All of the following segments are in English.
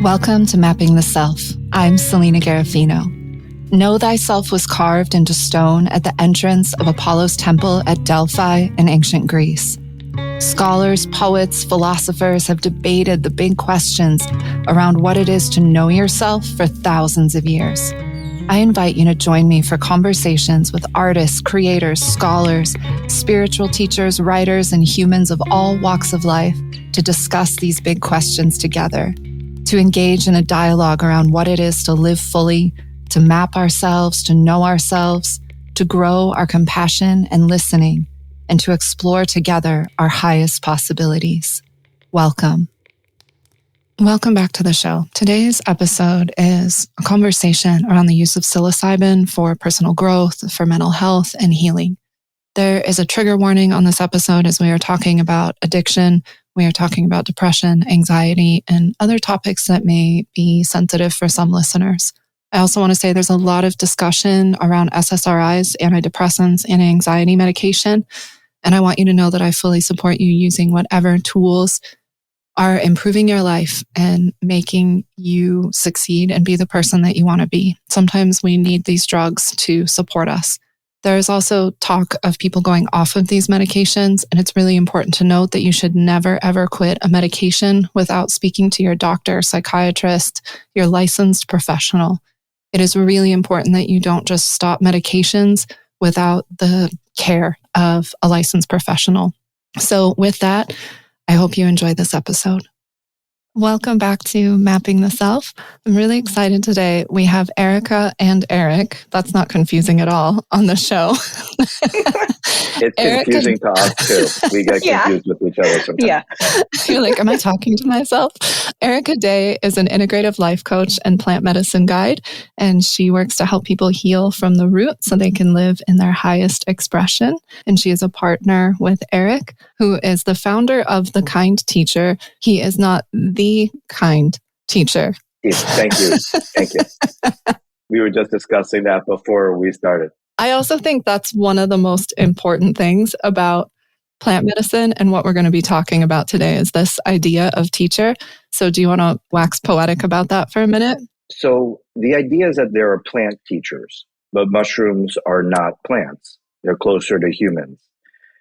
Welcome to Mapping the Self. I'm Selena Garofino. Know thyself was carved into stone at the entrance of Apollo's temple at Delphi in ancient Greece. Scholars, poets, philosophers have debated the big questions around what it is to know yourself for thousands of years. I invite you to join me for conversations with artists, creators, scholars, spiritual teachers, writers, and humans of all walks of life to discuss these big questions together, to engage in a dialogue around what it is to live fully, to map ourselves, to know ourselves, to grow our compassion and listening, and to explore together our highest possibilities. Welcome. Welcome back to the show. Today's episode is a conversation around the use of psilocybin for personal growth, for mental health, and healing. There is a trigger warning on this episode as we are talking about addiction. We are talking about depression, anxiety, and other topics that may be sensitive for some listeners. I also want to say there's a lot of discussion around SSRIs, antidepressants, and anxiety medication. And I want you to know that I fully support you using whatever tools are improving your life and making you succeed and be the person that you want to be. Sometimes we need these drugs to support us. There is also talk of people going off of these medications, and it's really important to note that you should never, ever quit a medication without speaking to your doctor, psychiatrist, your licensed professional. It is really important that you don't just stop medications without the care of a licensed professional. So with that, I hope you enjoyed this episode. Welcome back to Mapping the Self. I'm really excited today. We have Erika and Eric. That's not confusing at all on the show. It's confusing to us too. We get confused with each other sometimes. Yeah. You're like, am I talking to myself? Erika Day is an integrative life coach and plant medicine guide, and she works to help people heal from the root so they can live in their highest expression. And she is a partner with Eric, who is the founder of The Kind Teacher. He is not the kind teacher. Yes, thank you. Thank you. We were just discussing that before we started. I also think that's one of the most important things about plant medicine and what we're going to be talking about today is this idea of teacher. So do you want to wax poetic about that for a minute? So the idea is that there are plant teachers, but mushrooms are not plants. They're closer to humans.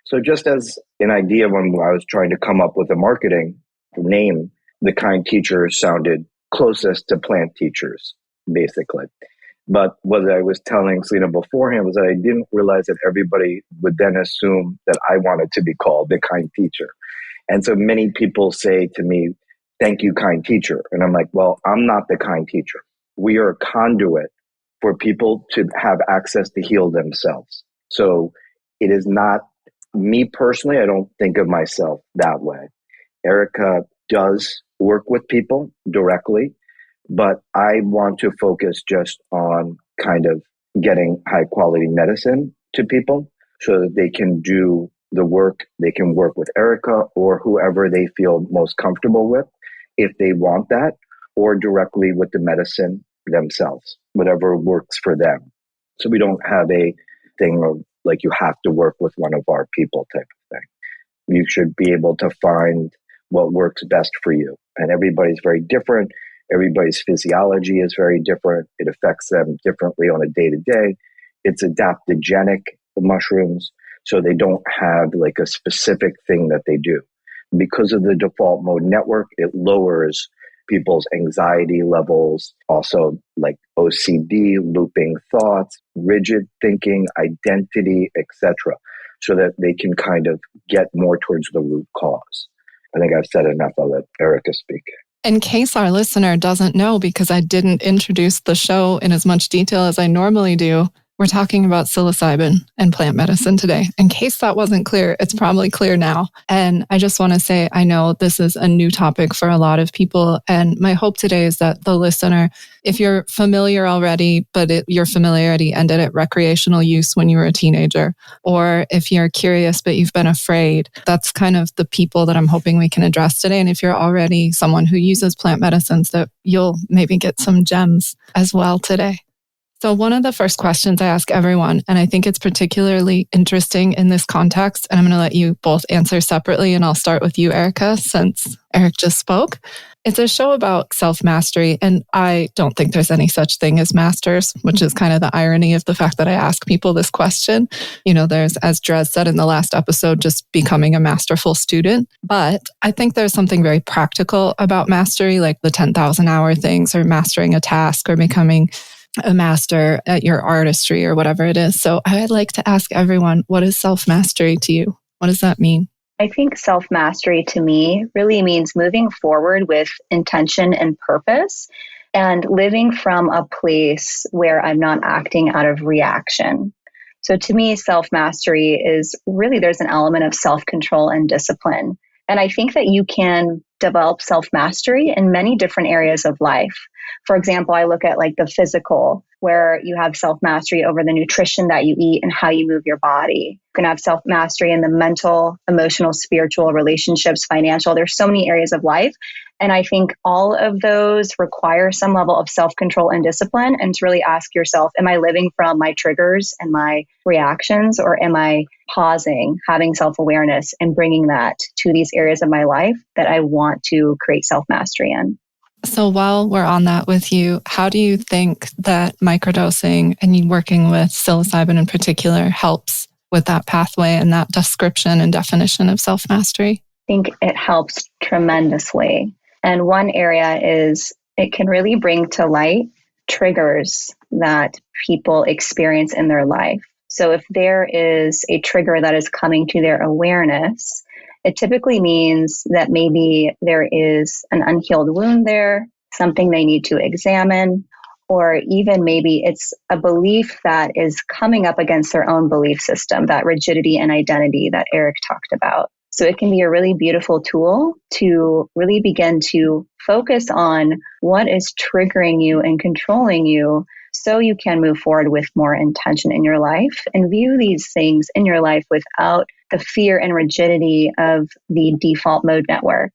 So just as an idea when I was trying to come up with a marketing name, The Kind Teacher sounded closest to plant teachers, basically. But what I was telling Selena beforehand was that I didn't realize that everybody would then assume that I wanted to be called the kind teacher. And so many people say to me, thank you, kind teacher. And I'm like, well, I'm not the kind teacher. We are a conduit for people to have access to heal themselves. So it is not me personally. I don't think of myself that way. Erika does work with people directly, but I want to focus just on kind of getting high quality medicine to people so that they can do the work. They can work with Erika or whoever they feel most comfortable with if they want that, or directly with the medicine themselves, whatever works for them. So we don't have a thing of like you have to work with one of our people type of thing. You should be able to find what works best for you. And everybody's very different. Everybody's physiology is very different. It affects them differently on a day-to-day. It's adaptogenic, the mushrooms, so they don't have like a specific thing that they do. Because of the default mode network, it lowers people's anxiety levels, also like OCD, looping thoughts, rigid thinking, identity, etc., so that they can kind of get more towards the root cause. I think I've said enough. I'll let Erika speak. In case our listener doesn't know, because I didn't introduce the show in as much detail as I normally do, we're talking about psilocybin and plant medicine today. In case that wasn't clear, it's probably clear now. And I just want to say, I know this is a new topic for a lot of people. And my hope today is that the listener, if you're familiar already, but your familiarity ended at recreational use when you were a teenager, or if you're curious, but you've been afraid, that's kind of the people that I'm hoping we can address today. And if you're already someone who uses plant medicines, that you'll maybe get some gems as well today. So one of the first questions I ask everyone, and I think it's particularly interesting in this context, and I'm going to let you both answer separately, and I'll start with you, Erika, since Eric just spoke. It's a show about self-mastery, and I don't think there's any such thing as masters, which is kind of the irony of the fact that I ask people this question. There's, as Dres said in the last episode, just becoming a masterful student. But I think there's something very practical about mastery, like the 10,000 hour things, or mastering a task, or becoming a master at your artistry, or whatever it is. So I'd like to ask everyone, what is self-mastery to you? What does that mean? I think self-mastery to me really means moving forward with intention and purpose, and living from a place where I'm not acting out of reaction. So to me, self-mastery is really, there's an element of self-control and discipline. And I think that you can develop self-mastery in many different areas of life. For example, I look at like the physical, where you have self-mastery over the nutrition that you eat and how you move your body. You can have self-mastery in the mental, emotional, spiritual, relationships, financial. There's so many areas of life. And I think all of those require some level of self-control and discipline, and to really ask yourself, am I living from my triggers and my reactions, or am I pausing, having self-awareness, and bringing that to these areas of my life that I want to create self-mastery in? So while we're on that with you, how do you think that microdosing and you working with psilocybin in particular helps with that pathway and that description and definition of self-mastery? I think it helps tremendously. And one area is it can really bring to light triggers that people experience in their life. So if there is a trigger that is coming to their awareness, it typically means that maybe there is an unhealed wound there, something they need to examine, or even maybe it's a belief that is coming up against their own belief system, that rigidity and identity that Eric talked about. So it can be a really beautiful tool to really begin to focus on what is triggering you and controlling you, so you can move forward with more intention in your life and view these things in your life without the fear and rigidity of the default mode network.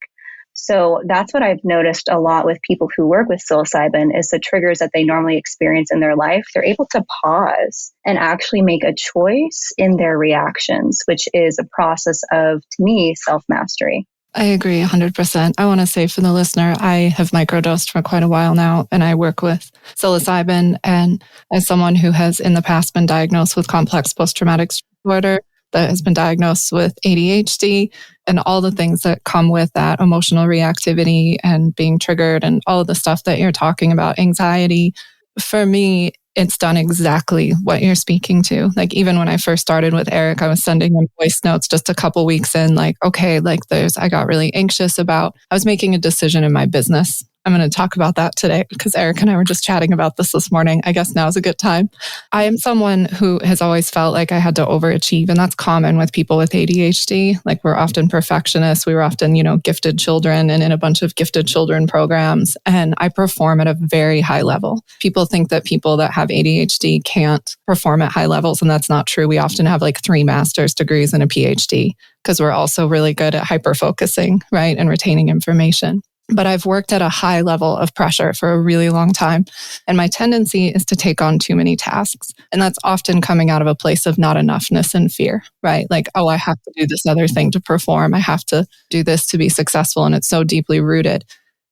So that's what I've noticed a lot with people who work with psilocybin, is the triggers that they normally experience in their life. They're able to pause and actually make a choice in their reactions, which is a process of, to me, self-mastery. I agree 100%. I want to say for the listener, I have microdosed for quite a while now, and I work with psilocybin. And as someone who has in the past been diagnosed with complex post-traumatic stress disorder, that has been diagnosed with ADHD, and all the things that come with that, emotional reactivity and being triggered and all of the stuff that you're talking about, anxiety. For me, it's done exactly what you're speaking to. Like even when I first started with Eric, I was sending him voice notes just a couple weeks in, like, okay, like I got really anxious about, I was making a decision in my business. I'm going to talk about that today because Eric and I were just chatting about this morning. I guess now's a good time. I am someone who has always felt like I had to overachieve, and that's common with people with ADHD. Like we're often perfectionists. We were often, gifted children and in a bunch of gifted children programs. And I perform at a very high level. People think that people that have ADHD can't perform at high levels, and that's not true. We often have like 3 master's degrees and a PhD because we're also really good at hyper-focusing, right? And retaining information. But I've worked at a high level of pressure for a really long time. And my tendency is to take on too many tasks. And that's often coming out of a place of not enoughness and fear, right? Like, oh, I have to do this other thing to perform. I have to do this to be successful. And it's so deeply rooted.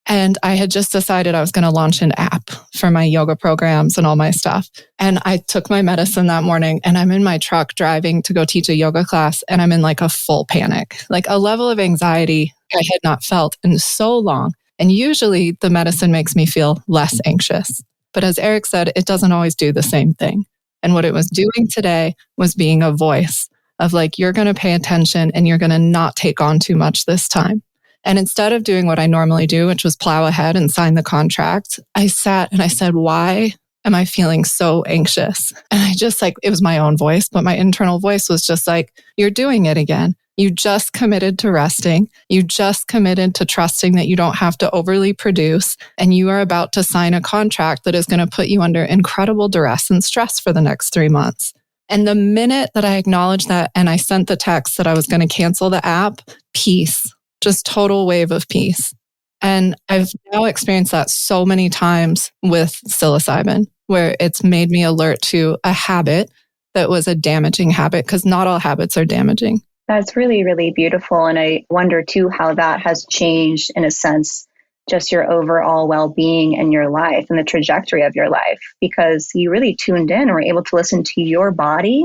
And I had just decided I was going to launch an app for my yoga programs and all my stuff. And I took my medicine that morning, and I'm in my truck driving to go teach a yoga class. And I'm in like a full panic, like a level of anxiety I had not felt in so long. And usually the medicine makes me feel less anxious. But as Eric said, it doesn't always do the same thing. And what it was doing today was being a voice of like, you're going to pay attention and you're going to not take on too much this time. And instead of doing what I normally do, which was plow ahead and sign the contract, I sat and I said, why am I feeling so anxious? And I just it was my own voice, but my internal voice was just like, you're doing it again. You just committed to resting. You just committed to trusting that you don't have to overly produce. And you are about to sign a contract that is going to put you under incredible duress and stress for the next 3 months. And the minute that I acknowledged that and I sent the text that I was going to cancel the app, peace, just total wave of peace. And I've now experienced that so many times with psilocybin, where it's made me alert to a habit that was a damaging habit, because not all habits are damaging. That's really, really beautiful. And I wonder too how that has changed, in a sense, just your overall well-being and your life and the trajectory of your life, because you really tuned in and were able to listen to your body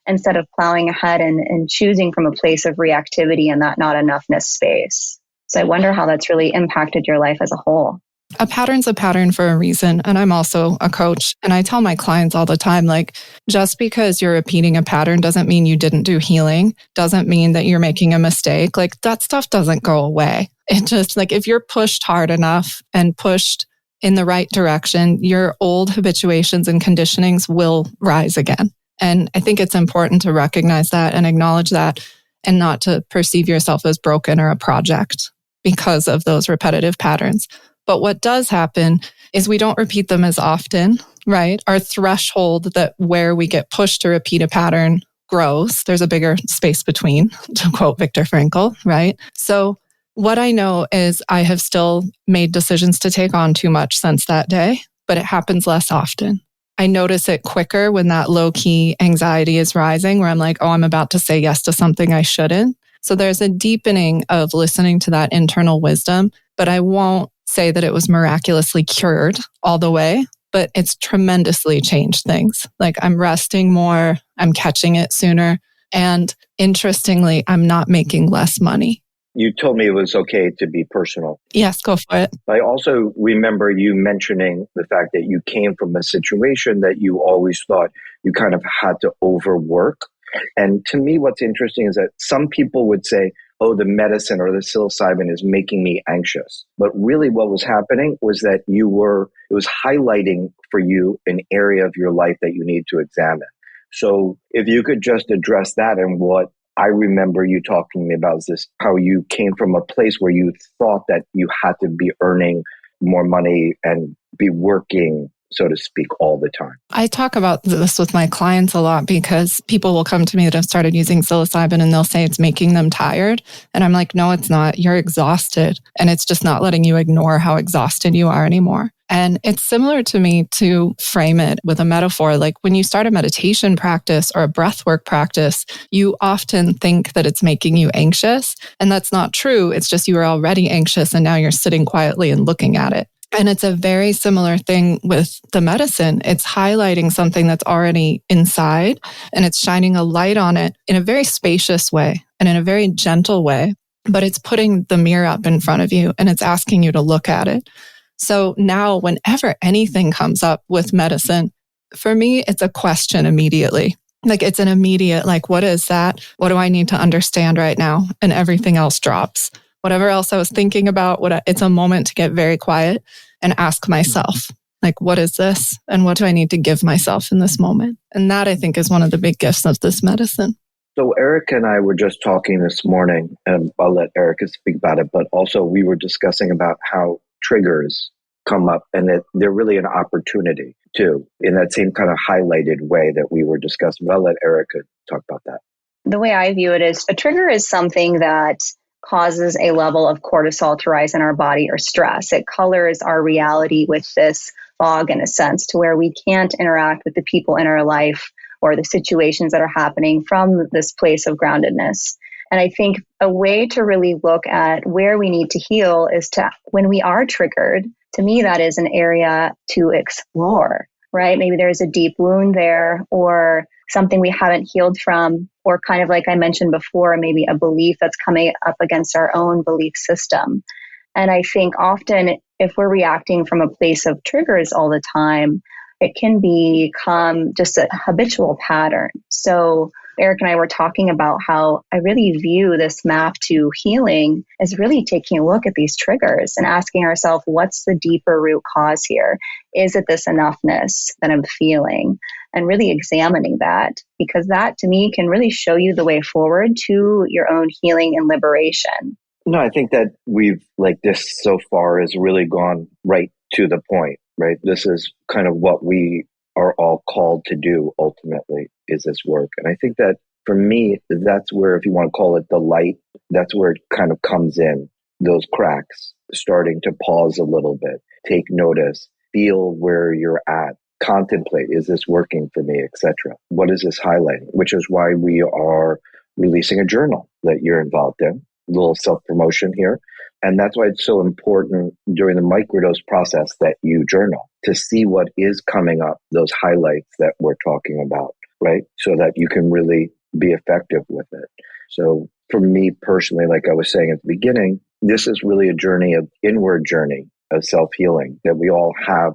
instead of plowing ahead and choosing from a place of reactivity and that not enoughness space. So I wonder how that's really impacted your life as a whole. A pattern's a pattern for a reason. And I'm also a coach. And I tell my clients all the time, like, just because you're repeating a pattern doesn't mean you didn't do healing, doesn't mean that you're making a mistake. Like, that stuff doesn't go away. It just, like, if you're pushed hard enough and pushed in the right direction, your old habituations and conditionings will rise again. And I think it's important to recognize that and acknowledge that, and not to perceive yourself as broken or a project because of those repetitive patterns. But what does happen is we don't repeat them as often, right? Our threshold that where we get pushed to repeat a pattern grows. There's a bigger space between, to quote Viktor Frankl, right? So what I know is I have still made decisions to take on too much since that day, but it happens less often. I notice it quicker when that low-key anxiety is rising, where I'm like, oh, I'm about to say yes to something I shouldn't. So there's a deepening of listening to that internal wisdom, but I won't say that it was miraculously cured all the way, but it's tremendously changed things. Like, I'm resting more, I'm catching it sooner. And interestingly, I'm not making less money. You told me it was okay to be personal. Yes, go for it. I also remember you mentioning the fact that you came from a situation that you always thought you kind of had to overwork. And to me, what's interesting is that some people would say, oh, the medicine or the psilocybin is making me anxious. But really what was happening was that it was highlighting for you an area of your life that you need to examine. So if you could just address that, and what I remember you talking to me about is this, how you came from a place where you thought that you had to be earning more money and be working, so to speak, all the time. I talk about this with my clients a lot because people will come to me that have started using psilocybin and they'll say it's making them tired. And I'm like, no, it's not. You're exhausted. And it's just not letting you ignore how exhausted you are anymore. And it's similar to me to frame it with a metaphor. Like, when you start a meditation practice or a breathwork practice, you often think that it's making you anxious. And that's not true. It's just you were already anxious and now you're sitting quietly and looking at it. And it's a very similar thing with the medicine. It's highlighting something that's already inside, and it's shining a light on it in a very spacious way and in a very gentle way. But it's putting the mirror up in front of you and it's asking you to look at it. So now whenever anything comes up with medicine, for me, it's a question immediately. Like, it's an immediate, like, what is that? What do I need to understand right now? And everything else drops. Whatever else I was thinking about, it's a moment to get very quiet and ask myself, like, what is this? And what do I need to give myself in this moment? And that, I think, is one of the big gifts of this medicine. So Erika and I were just talking this morning, and I'll let Erika speak about it, but also we were discussing about how triggers come up and that they're really an opportunity too, in that same kind of highlighted way that we were discussing. But I'll let Erika talk about that. The way I view it is, a trigger is something that causes a level of cortisol to rise in our body, or stress. It colors our reality with this fog, in a sense, to where we can't interact with the people in our life or the situations that are happening from this place of groundedness. And I think a way to really look at where we need to heal is to, when we are triggered, to me, that is an area to explore, right? Maybe there's a deep wound there, or something we haven't healed from, or kind of like I mentioned before, maybe a belief that's coming up against our own belief system. And I think often if we're reacting from a place of triggers all the time, it can become just a habitual pattern. So Eric and I were talking about how I really view this map to healing as really taking a look at these triggers and asking ourselves, what's the deeper root cause here? Is it this enoughness that I'm feeling? And really examining that, because that to me can really show you the way forward to your own healing and liberation. No, I think that we've, like, this so far has really gone right to the point, right? This is kind of what we are all called to do ultimately, is this work. And I think that for me, that's where, if you want to call it the light, that's where it kind of comes in, those cracks, starting to pause a little bit, take notice, feel where you're at, contemplate, is this working for me, etc. What is this highlighting? Which is why we are releasing a journal that you're involved in. A little self-promotion here. And that's why it's so important during the microdose process that you journal to see what is coming up, those highlights that we're talking about, right? So that you can really be effective with it. So for me personally, like I was saying at the beginning, this is really a journey of inward journey of self-healing that we all have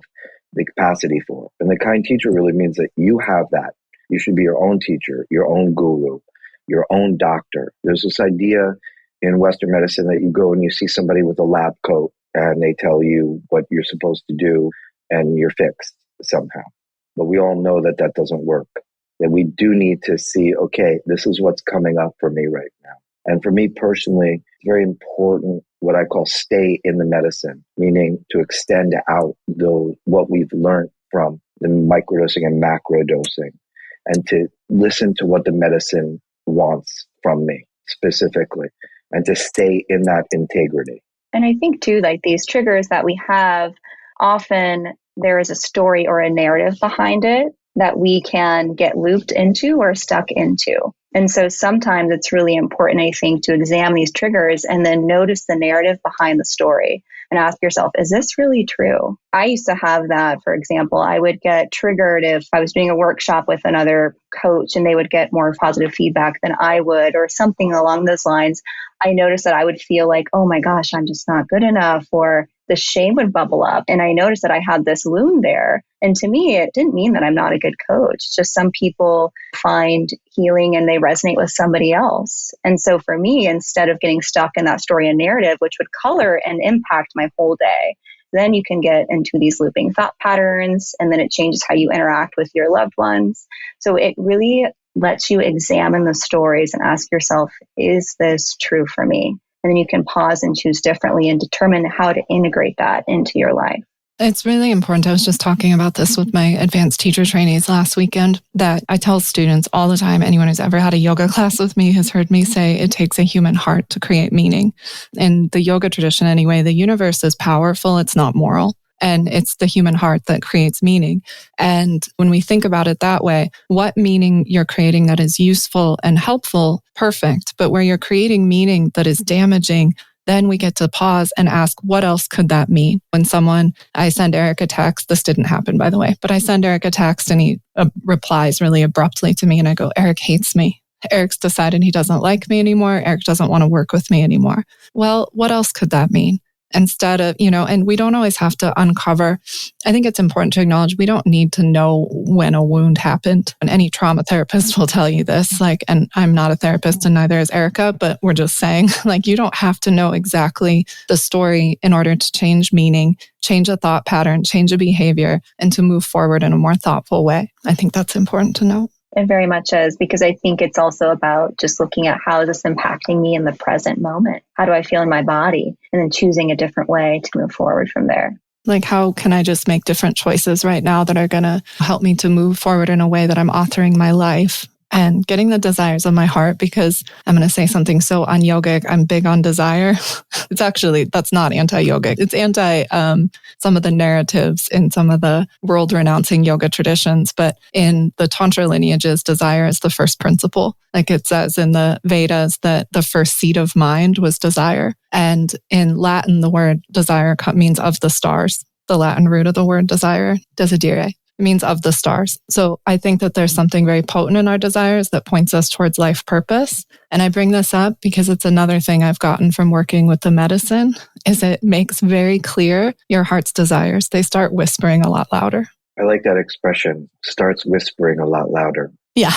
the capacity for. And the kind teacher really means that you have that. You should be your own teacher, your own guru, your own doctor. There's this idea in Western medicine that you go and you see somebody with a lab coat and they tell you what you're supposed to do and you're fixed somehow. But we all know that that doesn't work, that we do need to see, okay, this is what's coming up for me right now. And for me personally, it's very important what I call stay in the medicine, meaning to extend out what we've learned from the microdosing and macrodosing, and to listen to what the medicine wants from me specifically, and to stay in that integrity. And I think too, like these triggers that we have, often there is a story or a narrative behind it that we can get looped into or stuck into. And so sometimes it's really important, I think, to examine these triggers and then notice the narrative behind the story and ask yourself, is this really true? I used to have that, for example, I would get triggered if I was doing a workshop with another coach and they would get more positive feedback than I would, or something along those lines. I noticed that I would feel like, oh my gosh, I'm just not good enough, or the shame would bubble up. And I noticed that I had this wound there. And to me, it didn't mean that I'm not a good coach. It's just some people find healing and they resonate with somebody else. And so for me, instead of getting stuck in that story and narrative, which would color and impact my whole day, then you can get into these looping thought patterns, and then it changes how you interact with your loved ones. So it really lets you examine the stories and ask yourself, is this true for me? And then you can pause and choose differently and determine how to integrate that into your life. It's really important. I was just talking about this with my advanced teacher trainees last weekend, that I tell students all the time, anyone who's ever had a yoga class with me has heard me say it takes a human heart to create meaning. In the yoga tradition anyway, the universe is powerful, it's not moral. And it's the human heart that creates meaning. And when we think about it that way, what meaning you're creating that is useful and helpful, perfect. But where you're creating meaning that is damaging, then we get to pause and ask, what else could that mean? When I send Eric a text, this didn't happen, by the way, but I send Eric a text and he replies really abruptly to me and I go, Eric hates me. Eric's decided he doesn't like me anymore. Eric doesn't want to work with me anymore. Well, what else could that mean? Instead of, and we don't always have to uncover. I think it's important to acknowledge we don't need to know when a wound happened. And any trauma therapist will tell you this, and I'm not a therapist and neither is Erika, but we're just saying, you don't have to know exactly the story in order to change meaning, change a thought pattern, change a behavior, and to move forward in a more thoughtful way. I think that's important to know. It very much is, because I think it's also about just looking at how is this impacting me in the present moment? How do I feel in my body? And then choosing a different way to move forward from there. How can I just make different choices right now that are going to help me to move forward in a way that I'm authoring my life and getting the desires of my heart? Because I'm going to say something so un-yogic. I'm big on desire. It's actually, that's not anti-yogic. It's anti some of the narratives in some of the world-renouncing yoga traditions. But in the Tantra lineages, desire is the first principle. It says in the Vedas that the first seed of mind was desire. And in Latin, the word desire means of the stars. The Latin root of the word desire, desidere. It means of the stars. So I think that there's something very potent in our desires that points us towards life purpose. And I bring this up because it's another thing I've gotten from working with the medicine, is it makes very clear your heart's desires. They start whispering a lot louder. I like that expression, starts whispering a lot louder. Yeah.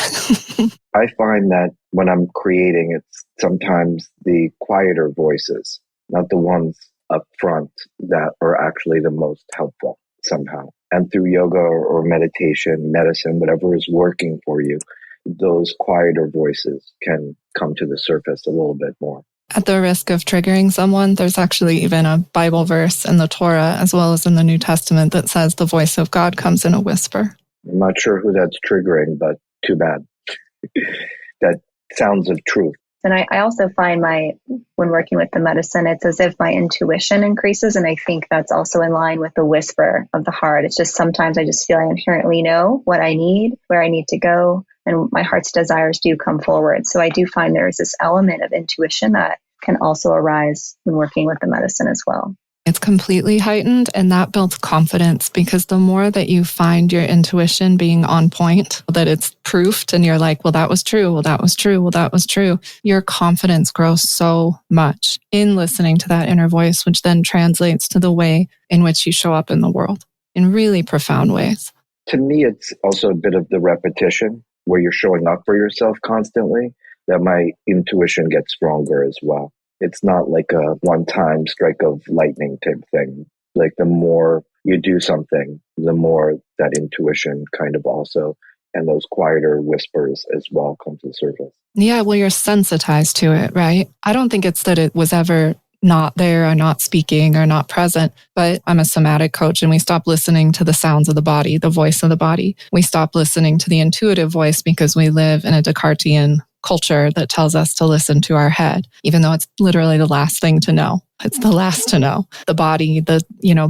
I find that when I'm creating, it's sometimes the quieter voices, not the ones up front, that are actually the most helpful somehow. And through yoga or meditation, medicine, whatever is working for you, those quieter voices can come to the surface a little bit more. At the risk of triggering someone, there's actually even a Bible verse in the Torah, as well as in the New Testament, that says the voice of God comes in a whisper. I'm not sure who that's triggering, but too bad. That sounds of truth. And I also find when working with the medicine, it's as if my intuition increases. And I think that's also in line with the whisper of the heart. It's just sometimes I just feel I inherently know what I need, where I need to go, and my heart's desires do come forward. So I do find there's this element of intuition that can also arise when working with the medicine as well. It's completely heightened, and that builds confidence, because the more that you find your intuition being on point, that it's proofed and you're like, well, that was true. Well, that was true. Well, that was true. Your confidence grows so much in listening to that inner voice, which then translates to the way in which you show up in the world in really profound ways. To me, it's also a bit of the repetition where you're showing up for yourself constantly, that my intuition gets stronger as well. It's not like a one-time strike of lightning type thing. Like the more you do something, the more that intuition kind of also, and those quieter whispers as well, come to the surface. Yeah, well, you're sensitized to it, right? I don't think it's that it was ever not there or not speaking or not present, but I'm a somatic coach, and we stop listening to the sounds of the body, the voice of the body. We stop listening to the intuitive voice because we live in a Descartesian culture that tells us to listen to our head, even though it's literally the last thing to know. It's the last to know. The body, the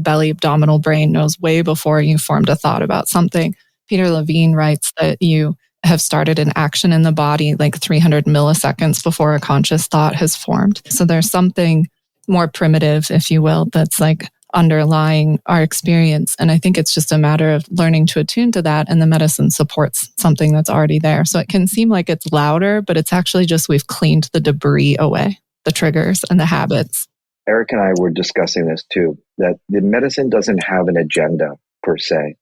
belly, abdominal brain knows way before you formed a thought about something. Peter Levine writes that you have started an action in the body like 300 milliseconds before a conscious thought has formed. So there's something more primitive, if you will, that's like underlying our experience. And I think it's just a matter of learning to attune to that. And the medicine supports something that's already there. So it can seem like it's louder, but it's actually just we've cleaned the debris away, the triggers and the habits. Eric and I were discussing this too, that the medicine doesn't have an agenda per se.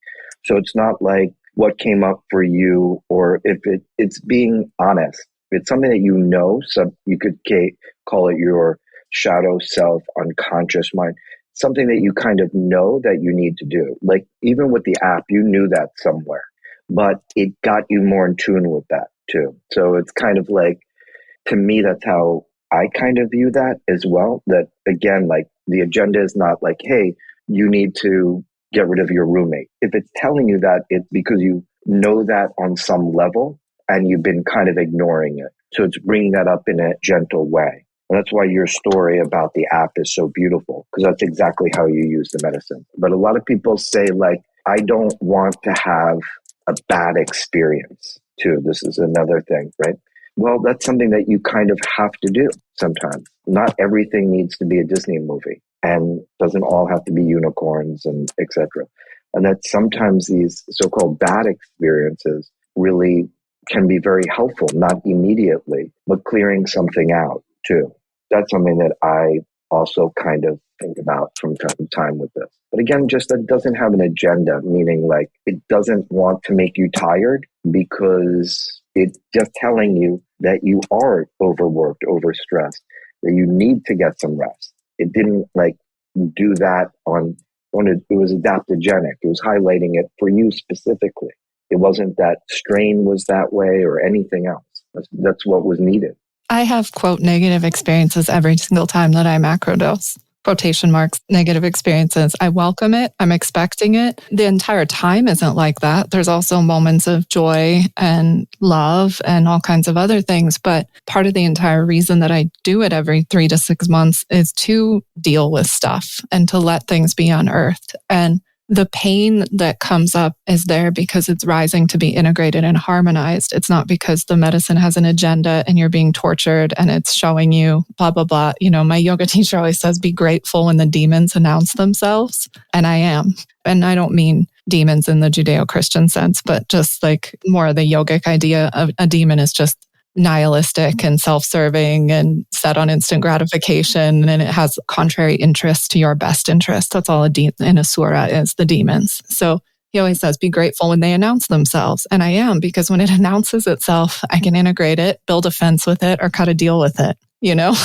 So it's not like what came up for you, or if it's being honest. If it's something that you know, so you could call it your shadow self, unconscious mind, something that you kind of know that you need to do. Like even with the app, you knew that somewhere, but it got you more in tune with that too. So it's kind of like, to me, that's how I kind of view that as well. That again, like the agenda is not like, hey, you need to get rid of your roommate. If it's telling you that, it's because you know that on some level and you've been kind of ignoring it. So it's bringing that up in a gentle way. And that's why your story about the app is so beautiful, because that's exactly how you use the medicine. But a lot of people say, like, I don't want to have a bad experience too. This is another thing, right? Well, that's something that you kind of have to do sometimes. Not everything needs to be a Disney movie, and doesn't all have to be unicorns and etc. And that sometimes these so-called bad experiences really can be very helpful, not immediately, but clearing something out too. That's something that I also kind of think about from time to time with this. But again, just that doesn't have an agenda, meaning like it doesn't want to make you tired, because it's just telling you that you are overworked, overstressed, that you need to get some rest. It didn't like do that on it was adaptogenic. It was highlighting it for you specifically. It wasn't that strain was that way or anything else. That's what was needed. I have, quote, negative experiences every single time that I macrodose. Quotation marks, negative experiences. I welcome it. I'm expecting it. The entire time isn't like that. There's also moments of joy and love and all kinds of other things. But part of the entire reason that I do it every 3 to 6 months is to deal with stuff and to let things be unearthed. And the pain that comes up is there because it's rising to be integrated and harmonized. It's not because the medicine has an agenda and you're being tortured and it's showing you blah, blah, blah. You know, my yoga teacher always says, be grateful when the demons announce themselves. And I am. And I don't mean demons in the Judeo-Christian sense, but just like more of the yogic idea of a demon is just nihilistic and self-serving and set on instant gratification, and it has contrary interests to your best interest. That's all in a surah is, the demons. So he always says, be grateful when they announce themselves. And I am, because when it announces itself, I can integrate it, build a fence with it, or cut a deal with it, you know?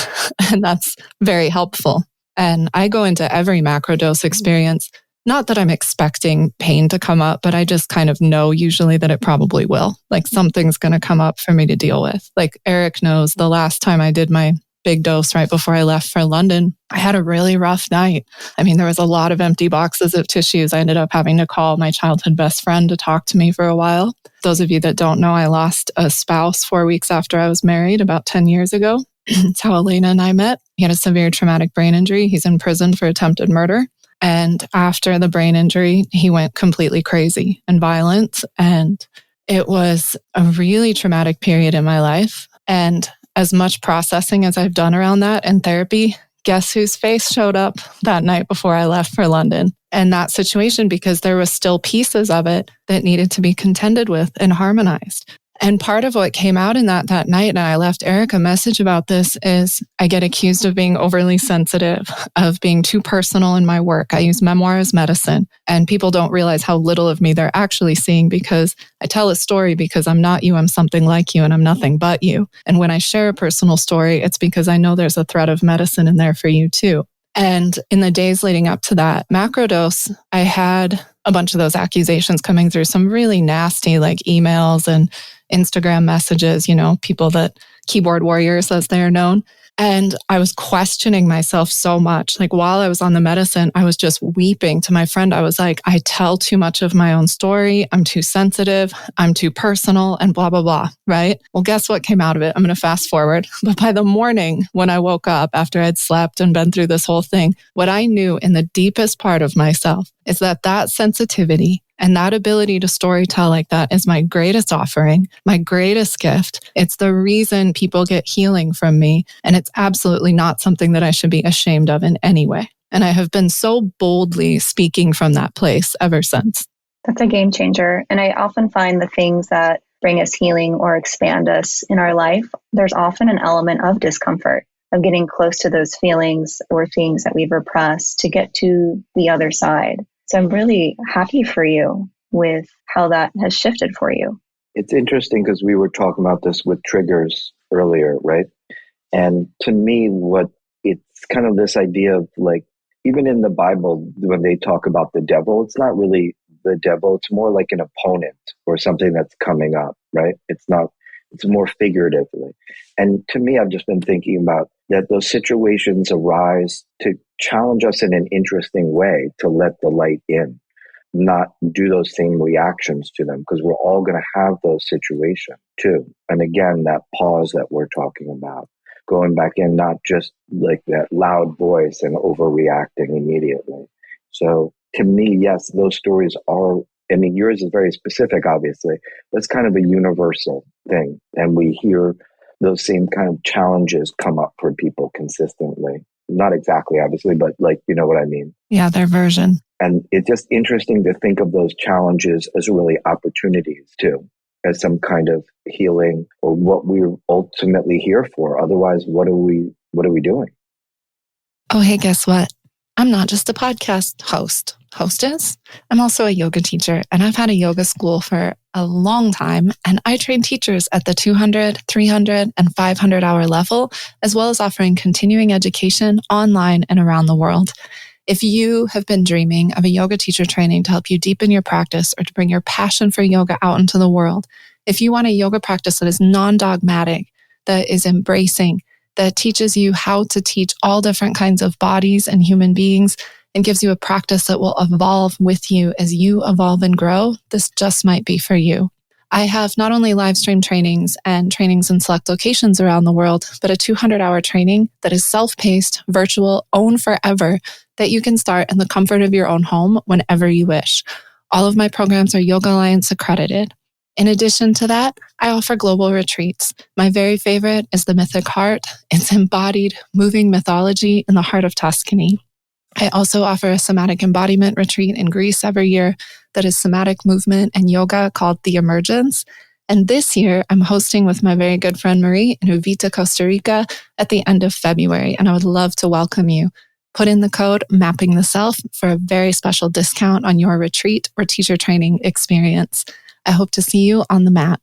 And that's very helpful. And I go into every macrodose experience, not that I'm expecting pain to come up, but I just kind of know usually that it probably will. Like something's going to come up for me to deal with. Like Eric knows the last time I did my big dose right before I left for London, I had a really rough night. I mean, there was a lot of empty boxes of tissues. I ended up having to call my childhood best friend to talk to me for a while. Those of you that don't know, I lost a spouse 4 weeks after I was married about 10 years ago. That's how Elena and I met. He had a severe traumatic brain injury. He's in prison for attempted murder. And after the brain injury, he went completely crazy and violent. And it was a really traumatic period in my life. And as much processing as I've done around that in therapy, guess whose face showed up that night before I left for London? And that situation, because there was still pieces of it that needed to be contended with and harmonized. And part of what came out in that night, and I left Erika a message about this, is I get accused of being overly sensitive, of being too personal in my work. I use memoir as medicine, and people don't realize how little of me they're actually seeing, because I tell a story because I'm not you, I'm something like you, and I'm nothing but you. And when I share a personal story, it's because I know there's a thread of medicine in there for you too. And in the days leading up to that macrodose, I had a bunch of those accusations coming through, some really nasty like emails and Instagram messages, people that keyboard warriors, as they are known. And I was questioning myself so much. Like while I was on the medicine, I was just weeping to my friend. I was like, I tell too much of my own story. I'm too sensitive. I'm too personal and blah, blah, blah. Right? Well, guess what came out of it? I'm going to fast forward. But by the morning when I woke up after I'd slept and been through this whole thing, what I knew in the deepest part of myself is that sensitivity and that ability to storytell like that is my greatest offering, my greatest gift. It's the reason people get healing from me. And it's absolutely not something that I should be ashamed of in any way. And I have been so boldly speaking from that place ever since. That's a game changer. And I often find the things that bring us healing or expand us in our life, there's often an element of discomfort, of getting close to those feelings or things that we've repressed to get to the other side. So I'm really happy for you with how that has shifted for you. It's interesting because we were talking about this with triggers earlier, right? And to me, it's kind of this idea of like, even in the Bible, when they talk about the devil, it's not really the devil. It's more like an opponent or something that's coming up, right? It's more figuratively. And to me, I've just been thinking about that those situations arise to challenge us in an interesting way, to let the light in, not do those same reactions to them, because we're all going to have those situations too. And again, that pause that we're talking about, going back in, not just like that loud voice and overreacting immediately. So to me, yes, those stories are, yours is very specific, obviously, but it's kind of a universal thing. And we hear those same kind of challenges come up for people consistently. Not exactly, obviously, but like, you know what I mean? Yeah, their version. And it's just interesting to think of those challenges as really opportunities too, as some kind of healing or what we're ultimately here for. Otherwise, what are we doing? Oh, hey, guess what? I'm not just a podcast hostess. I'm also a yoga teacher, and I've had a yoga school for a long time, and I train teachers at the 200, 300, and 500 hour level, as well as offering continuing education online and around the world. If you have been dreaming of a yoga teacher training to help you deepen your practice or to bring your passion for yoga out into the world, if you want a yoga practice that is non-dogmatic, that is embracing, that teaches you how to teach all different kinds of bodies and human beings, and gives you a practice that will evolve with you as you evolve and grow, this just might be for you. I have not only live stream trainings and trainings in select locations around the world, but a 200-hour training that is self-paced, virtual, own forever, that you can start in the comfort of your own home whenever you wish. All of my programs are Yoga Alliance accredited. In addition to that, I offer global retreats. My very favorite is the Mythic Heart. It's embodied, moving mythology in the heart of Tuscany. I also offer a somatic embodiment retreat in Greece every year that is somatic movement and yoga called The Emergence. And this year, I'm hosting with my very good friend Marie in Uvita, Costa Rica at the end of February, and I would love to welcome you. Put in the code Mapping the Self for a very special discount on your retreat or teacher training experience. I hope to see you on the mat.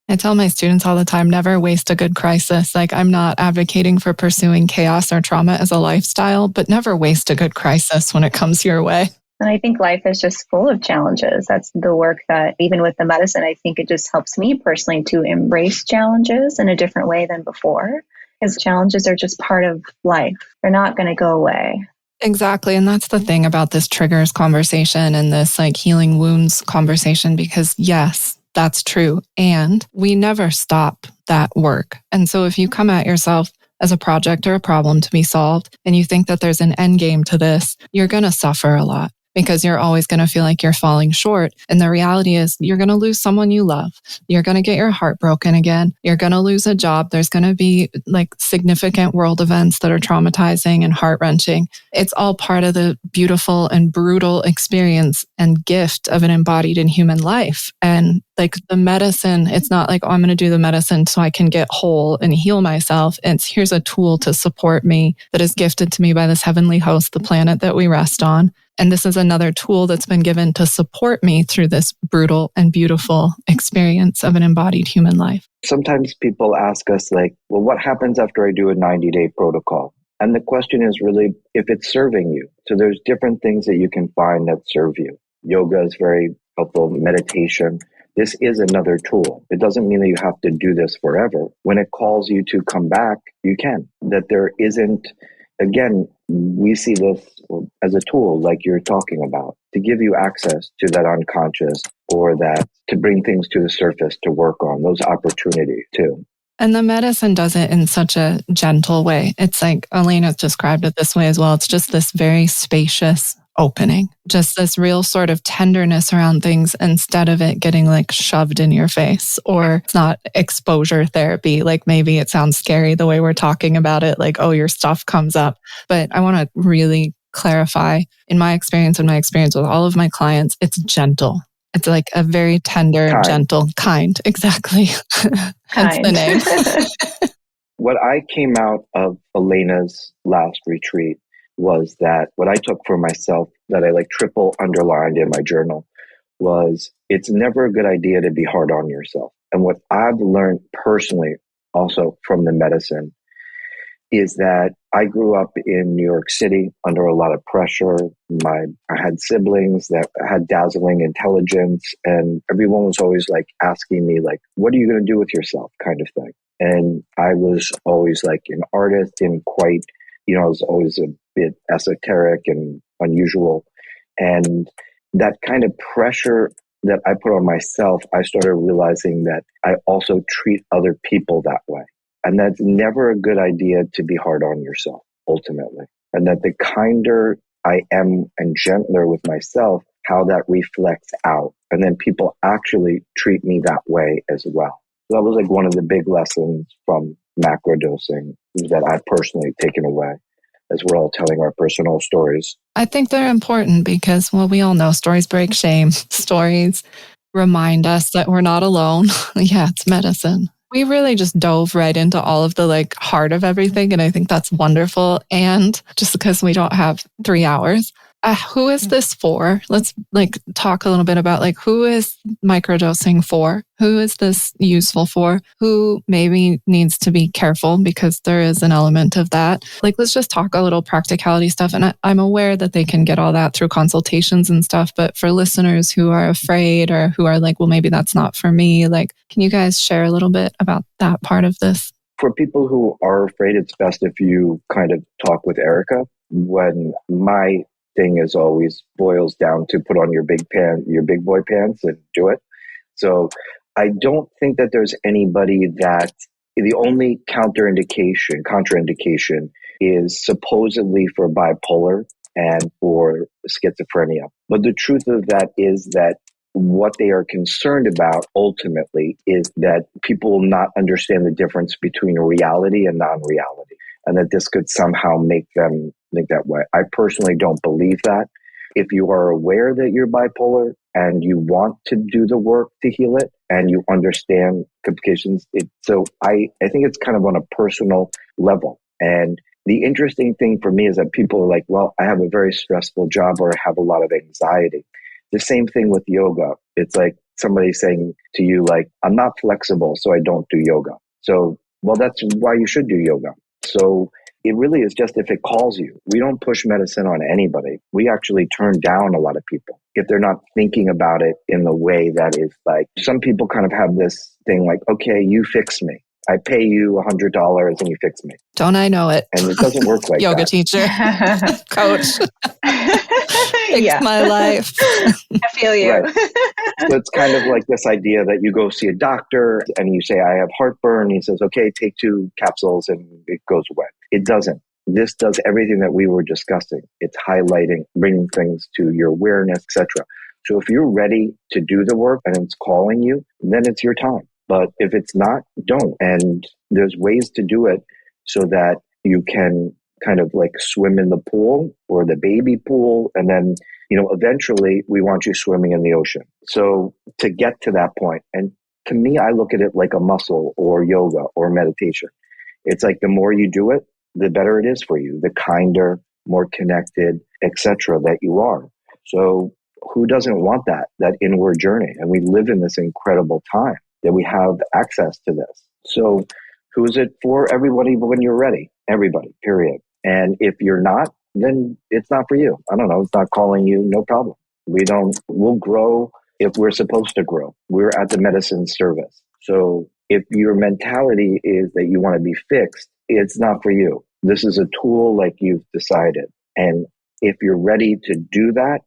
I tell my students all the time, never waste a good crisis. Like, I'm not advocating for pursuing chaos or trauma as a lifestyle, but never waste a good crisis when it comes your way. And I think life is just full of challenges. That's the work that, even with the medicine, I think it just helps me personally to embrace challenges in a different way than before, because challenges are just part of life. They're not going to go away. Exactly. And that's the thing about this triggers conversation and this like healing wounds conversation, because yes, that's true. And we never stop that work. And so if you come at yourself as a project or a problem to be solved, and you think that there's an end game to this, you're going to suffer a lot. because you're always going to feel like you're falling short. And the reality is you're going to lose someone you love. You're going to get your heart broken again. You're going to lose a job. There's going to be like significant world events that are traumatizing and heart-wrenching. It's all part of the beautiful and brutal experience and gift of an embodied and human life. And like the medicine, it's not like, oh, I'm going to do the medicine so I can get whole and heal myself. It's here's a tool to support me that is gifted to me by this heavenly host, the planet that we rest on. And this is another tool that's been given to support me through this brutal and beautiful experience of an embodied human life. Sometimes people ask us like, well, what happens after I do a 90-day protocol? And the question is really if it's serving you. So there's different things that you can find that serve you. Yoga is very helpful, meditation. This is another tool. It doesn't mean that you have to do this forever. When it calls you to come back, you can. That there isn't, again, we see this as a tool like you're talking about to give you access to that unconscious or that to bring things to the surface to work on those opportunities too. And the medicine does it in such a gentle way. It's like Elena described it this way as well. It's just this very spacious opening, just this real sort of tenderness around things instead of it getting like shoved in your face, or it's not exposure therapy. Like maybe it sounds scary the way we're talking about it, like, oh, your stuff comes up. But I want to really clarify in my experience and my experience with all of my clients, it's gentle. It's like a very tender, gentle, kind. Exactly. Hence the name. What I came out of Elena's last retreat was that what I took for myself that I like triple underlined in my journal was it's never a good idea to be hard on yourself. And what I've learned personally also from the medicine is that I grew up in New York City under a lot of pressure. I had siblings that had dazzling intelligence, and everyone was always like asking me like, what are you going to do with yourself kind of thing. And I was always like an artist and quite, I was always a bit esoteric and unusual. And that kind of pressure that I put on myself, I started realizing that I also treat other people that way. And that's never a good idea to be hard on yourself, ultimately. And that the kinder I am and gentler with myself, how that reflects out. And then people actually treat me that way as well. So that was like one of the big lessons from macrodosing that I've personally taken away as we're all telling our personal stories. I think they're important because, well, we all know stories break shame. Stories remind us that we're not alone. Yeah, it's medicine. We really just dove right into all of the like heart of everything. And I think that's wonderful. And just because we don't have 3 hours, who is this for? Let's like talk a little bit about like who is microdosing for? Who is this useful for? Who maybe needs to be careful because there is an element of that. Like, let's just talk a little practicality stuff. And I'm aware that they can get all that through consultations and stuff. But for listeners who are afraid or who are like, well, maybe that's not for me. Like, can you guys share a little bit about that part of this? For people who are afraid, it's best if you kind of talk with Erika. When my thing is always boils down to put on your big boy pants and do it. So I don't think that there's anybody that the only contraindication is supposedly for bipolar and for schizophrenia. But the truth of that is that what they are concerned about ultimately is that people will not understand the difference between reality and non-reality, and that this could somehow make them think that way. I personally don't believe that. If you are aware that you're bipolar and you want to do the work to heal it and you understand complications, so I think it's kind of on a personal level. And the interesting thing for me is that people are like, well, I have a very stressful job or I have a lot of anxiety. The same thing with yoga. It's like somebody saying to you, like, I'm not flexible, so I don't do yoga. So, well, that's why you should do yoga. So it really is just if it calls you. We don't push medicine on anybody. We actually turn down a lot of people if they're not thinking about it in the way that is like, some people kind of have this thing like, okay, you fix me. I pay you $100 and you fix me. Don't I know it? And it doesn't work like Yoga that. teacher, coach. Fix my life. I feel you. Right. So it's kind of like this idea that you go see a doctor and you say, I have heartburn. He says, okay, take 2 capsules and it goes away. It doesn't. this does everything that we were discussing. It's highlighting, bringing things to your awareness, etc. So if you're ready to do the work and it's calling you, then it's your time. But if it's not, don't. And there's ways to do it so that you can kind of like swim in the pool or the baby pool. And then, eventually we want you swimming in the ocean. So to get to that point, and to me, I look at it like a muscle or yoga or meditation. It's like the more you do it, the better it is for you, the kinder, more connected, etc. that you are. So who doesn't want that inward journey? And we live in this incredible time that we have access to this. So who is it for? Everybody when you're ready. Everybody, period. And if you're not, then it's not for you. I don't know. It's not calling you. No problem. We'll grow if we're supposed to grow. We're at the medicine service. So if your mentality is that you want to be fixed, it's not for you. This is a tool like you've decided. And if you're ready to do that,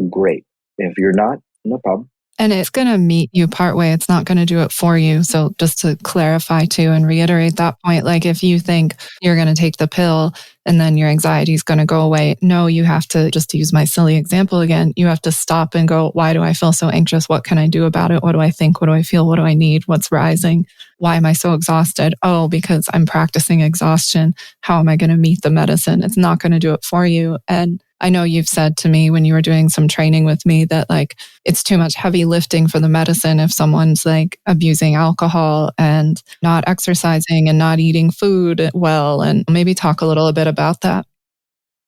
great. If you're not, no problem. And it's going to meet you partway. It's not going to do it for you. So just to clarify too and reiterate that point, like if you think you're going to take the pill and then your anxiety is going to go away, no, you have to, just to use my silly example again, you have to stop and go, why do I feel so anxious? What can I do about it? What do I think? What do I feel? What do I need? What's rising? Why am I so exhausted? Oh, because I'm practicing exhaustion. How am I going to meet the medicine? It's not going to do it for you. And I know you've said to me when you were doing some training with me that like it's too much heavy lifting for the medicine if someone's like abusing alcohol and not exercising and not eating food well, and maybe talk a little bit about that.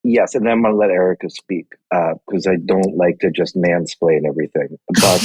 Yes, and then I'm going to let Erika speak because I don't like to just mansplain everything. But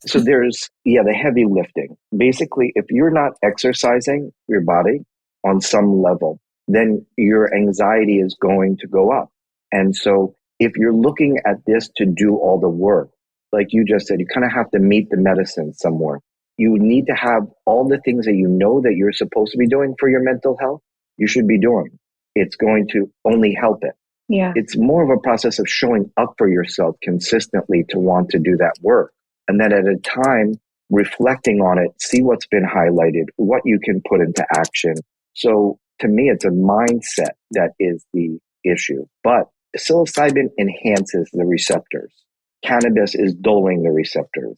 so there's, the heavy lifting. Basically, if you're not exercising your body on some level, then your anxiety is going to go up. And so if you're looking at this to do all the work, like you just said, you kind of have to meet the medicine somewhere. You need to have all the things that you know that you're supposed to be doing for your mental health, you should be doing. It's going to only help it. Yeah. It's more of a process of showing up for yourself consistently to want to do that work. And then at a time, reflecting on it, see what's been highlighted, what you can put into action. So to me, it's a mindset that is the issue. But psilocybin enhances the receptors. Cannabis is dulling the receptors.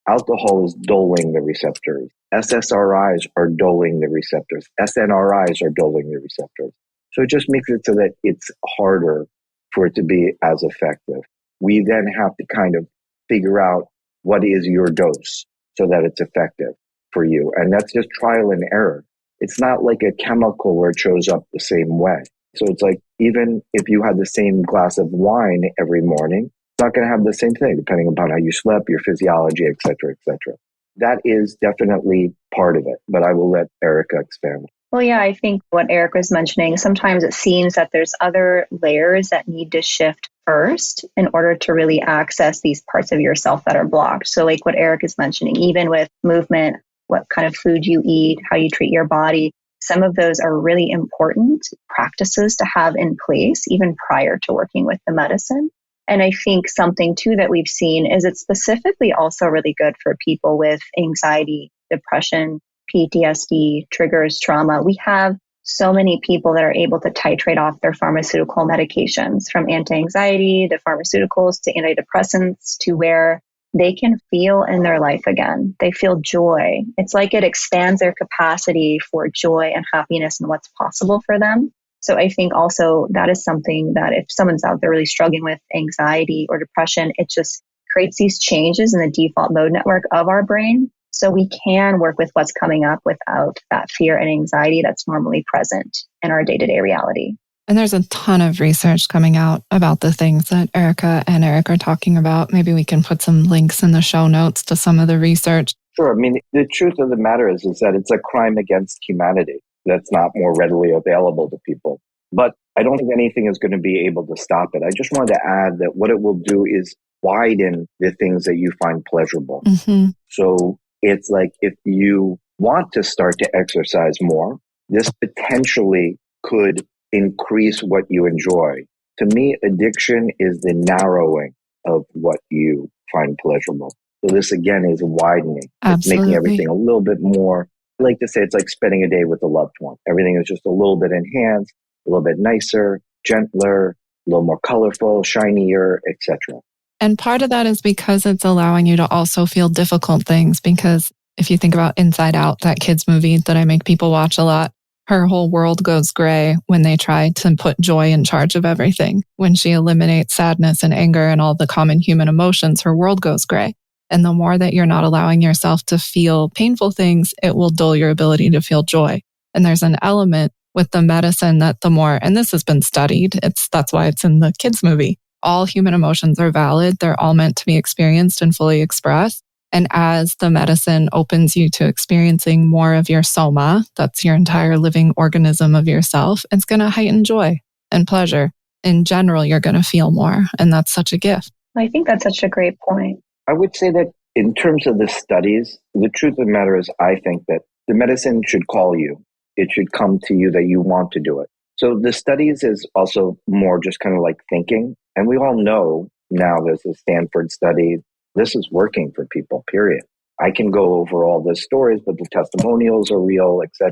Alcohol is dulling the receptors. SSRIs are dulling the receptors. SNRIs are dulling the receptors. So it just makes it so that it's harder for it to be as effective. We then have to kind of figure out what is your dose so that it's effective for you. And that's just trial and error. It's not like a chemical where it shows up the same way. So it's like, even if you had the same glass of wine every morning, it's not going to have the same thing depending upon how you slept, your physiology, et cetera, et cetera. That is definitely part of it, but I will let Erika expand. Well, yeah, I think what Eric was mentioning, sometimes it seems that there's other layers that need to shift first in order to really access these parts of yourself that are blocked. So like what Eric is mentioning, even with movement, what kind of food you eat, how you treat your body, some of those are really important practices to have in place even prior to working with the medicine. And I think something too that we've seen is it's specifically also really good for people with anxiety, depression, PTSD, triggers, trauma. We have so many people that are able to titrate off their pharmaceutical medications, from anti-anxiety to pharmaceuticals to antidepressants, to where they can feel in their life again. They feel joy. It's like it expands their capacity for joy and happiness and what's possible for them. So I think also that is something that if someone's out there really struggling with anxiety or depression, it just creates these changes in the default mode network of our brain. So we can work with what's coming up without that fear and anxiety that's normally present in our day-to-day reality. And there's a ton of research coming out about the things that Erika and Eric are talking about. Maybe we can put some links in the show notes to some of the research. Sure. I mean, the truth of the matter is that it's a crime against humanity that's not more readily available to people. But I don't think anything is going to be able to stop it. I just wanted to add that what it will do is widen the things that you find pleasurable. Mm-hmm. So it's like if you want to start to exercise more, this potentially could increase what you enjoy. To me, addiction is the narrowing of what you find pleasurable. So this again is widening. Absolutely. It's making everything a little bit more, I like to say it's like spending a day with a loved one. Everything is just a little bit enhanced. a little bit nicer, gentler, a little more colorful, shinier, etc. And part of that is because it's allowing you to also feel difficult things. Because if you think about Inside Out, that kids movie that I make people watch a lot, her whole world goes gray when they try to put joy in charge of everything. When she eliminates sadness and anger and all the common human emotions, her world goes gray. And the more that you're not allowing yourself to feel painful things, it will dull your ability to feel joy. And there's an element with the medicine that the more, and this has been studied, that's why it's in the kids movie. All human emotions are valid. They're all meant to be experienced and fully expressed. And as the medicine opens you to experiencing more of your soma, that's your entire living organism of yourself, it's going to heighten joy and pleasure. In general, you're going to feel more. And that's such a gift. I think that's such a great point. I would say that in terms of the studies, the truth of the matter is I think that the medicine should call you. It should come to you that you want to do it. So the studies is also more just kind of like thinking. And we all know now there's a Stanford study. This is working for people, period. I can go over all the stories, but the testimonials are real, etc.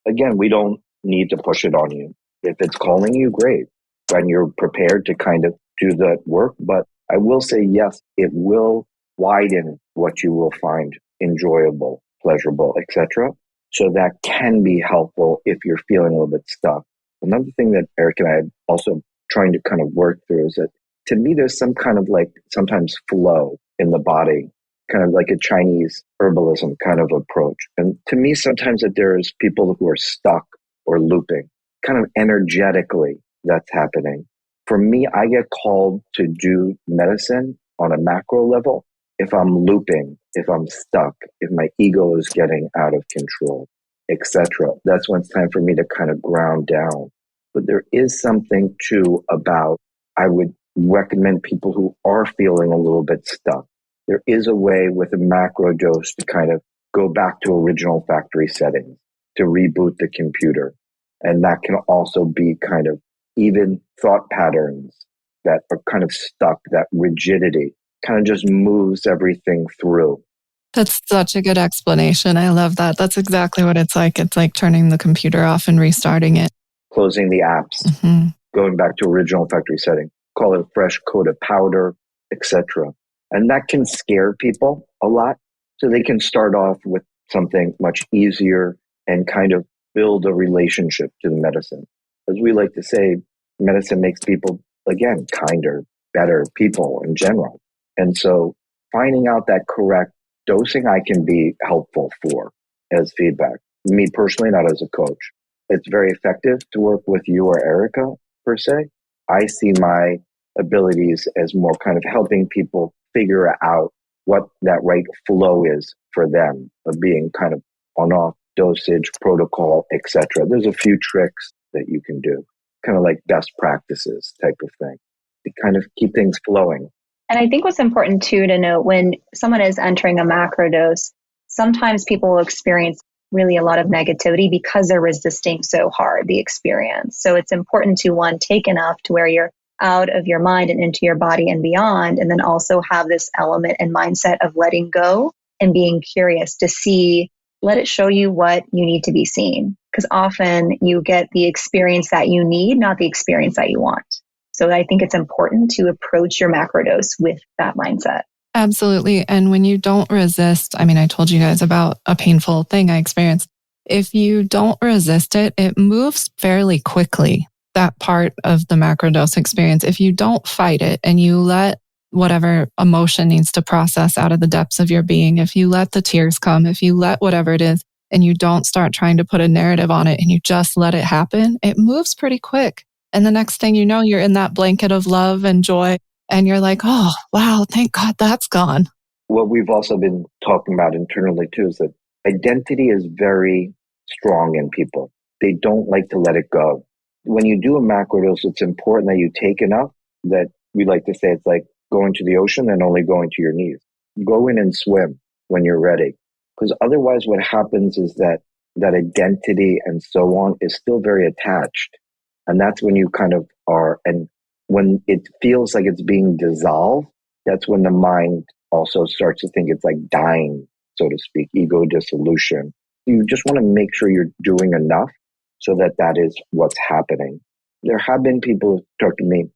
Again, we don't need to push it on you. If it's calling you, great. And you're prepared to kind of do that work. But I will say, yes, it will widen what you will find enjoyable, pleasurable, etc. So that can be helpful if you're feeling a little bit stuck. Another thing that Eric and I are also trying to kind of work through is that to me, there's some kind of like sometimes flow in the body, kind of like a Chinese herbalism kind of approach. And to me, sometimes that there's people who are stuck or looping, kind of energetically that's happening. For me, I get called to do medicine on a macro level if I'm looping, if I'm stuck, if my ego is getting out of control, etc. That's when it's time for me to kind of ground down. But there is something too about, I would recommend people who are feeling a little bit stuck. There is a way with a macro dose to kind of go back to original factory settings, to reboot the computer. And that can also be kind of even thought patterns that are kind of stuck, that rigidity kind of just moves everything through. That's such a good explanation. I love that. That's exactly what it's like. It's like turning the computer off and restarting it. Closing the apps, going back to original factory setting, call it a fresh coat of powder, etc. And that can scare people a lot. So they can start off with something much easier and kind of build a relationship to the medicine. As we like to say, medicine makes people, again, kinder, better people in general. And so finding out that correct dosing I can be helpful for as feedback. Me personally, not as a coach. It's very effective to work with you or Erika, per se. I see my abilities as more kind of helping people figure out what that right flow is for them, of being kind of on-off dosage, protocol, etc. There's a few tricks that you can do, kind of like best practices type of thing, to kind of keep things flowing. And I think what's important too to note when someone is entering a macro dose, sometimes people will experience really a lot of negativity because they're resisting so hard the experience. So it's important to, one, take enough to where you're out of your mind and into your body and beyond, and then also have this element and mindset of letting go and being curious to see, let it show you what you need to be seen. Because often you get the experience that you need, not the experience that you want. So I think it's important to approach your macrodose with that mindset. Absolutely. And when you don't resist, I mean, I told you guys about a painful thing I experienced. If you don't resist it, it moves fairly quickly, that part of the macrodose experience. If you don't fight it and you let whatever emotion needs to process out of the depths of your being, if you let the tears come, if you let whatever it is, and you don't start trying to put a narrative on it and you just let it happen, it moves pretty quick. And the next thing you know, you're in that blanket of love and joy. And you're like, oh, wow, thank God that's gone. What we've also been talking about internally too is that identity is very strong in people. They don't like to let it go. When you do a macrodose, it's important that you take enough that we like to say it's like going to the ocean and only going to your knees. Go in and swim when you're ready. Because otherwise what happens is that identity and so on is still very attached. And that's when you kind of are, and when it feels like it's being dissolved, that's when the mind also starts to think it's like dying, so to speak, ego dissolution. You just want to make sure you're doing enough so that is what's happening. There have been people who talk to me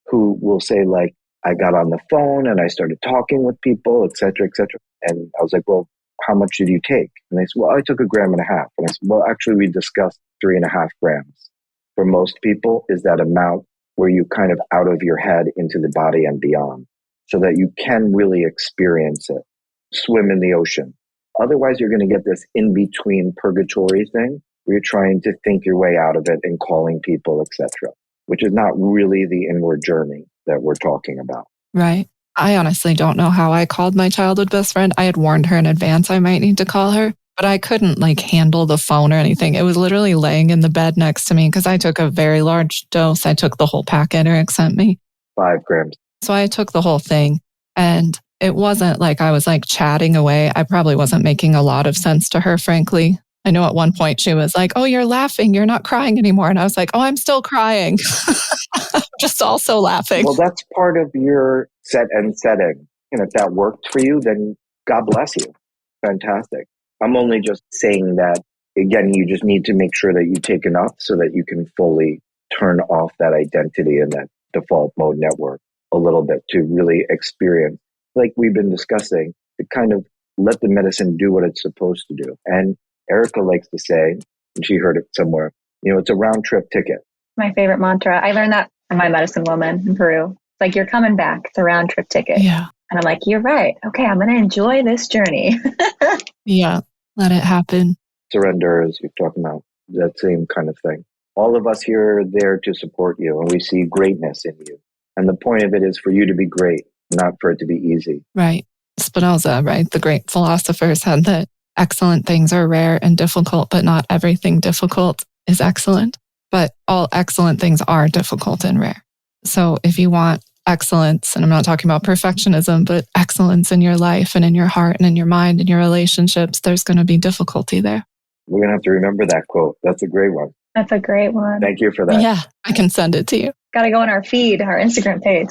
who will say, like, I got on the phone and I started talking with people, et cetera, et cetera. And I was like, well, how much did you take? And they said, well, I took 1.5 grams. And I said, well, actually, we discussed 3.5 grams. For most people, is that amount where you kind of out of your head into the body and beyond, so that you can really experience it, swim in the ocean. Otherwise, you're going to get this in-between purgatory thing where you're trying to think your way out of it and calling people, etc., which is not really the inward journey that we're talking about. Right. I honestly don't know how I called my childhood best friend. I had warned her in advance I might need to call her, but I couldn't like handle the phone or anything. It was literally laying in the bed next to me because I took a very large dose. I took the whole packet Eric sent me. 5 grams. So I took the whole thing, and it wasn't like I was like chatting away. I probably wasn't making a lot of sense to her, frankly. I know at one point she was like, oh, you're laughing. You're not crying anymore. And I was like, oh, I'm still crying. I'm just also laughing. Well, that's part of your set and setting. And if that worked for you, then God bless you. Fantastic. I'm only just saying that, again, you just need to make sure that you take enough so that you can fully turn off that identity and that default mode network a little bit to really experience, like we've been discussing, to kind of let the medicine do what it's supposed to do. And Erika likes to say, and she heard it somewhere, it's a round trip ticket. My favorite mantra. I learned that from my medicine woman in Peru. It's like, you're coming back. It's a round trip ticket. Yeah. And I'm like, you're right. Okay, I'm going to enjoy this journey. Yeah. Let it happen. Surrender, as you're talking about, that same kind of thing. All of us here are there to support you, and we see greatness in you. And the point of it is for you to be great, not for it to be easy. Right. Spinoza, right? The great philosopher said that excellent things are rare and difficult, but not everything difficult is excellent. But all excellent things are difficult and rare. So if you want excellence, and I'm not talking about perfectionism, but excellence in your life and in your heart and in your mind and your relationships, there's going to be difficulty there. We're going to have to remember that quote. That's a great one. That's a great one. Thank you for that. Yeah, I can send it to you. Got to go on our feed, our Instagram page.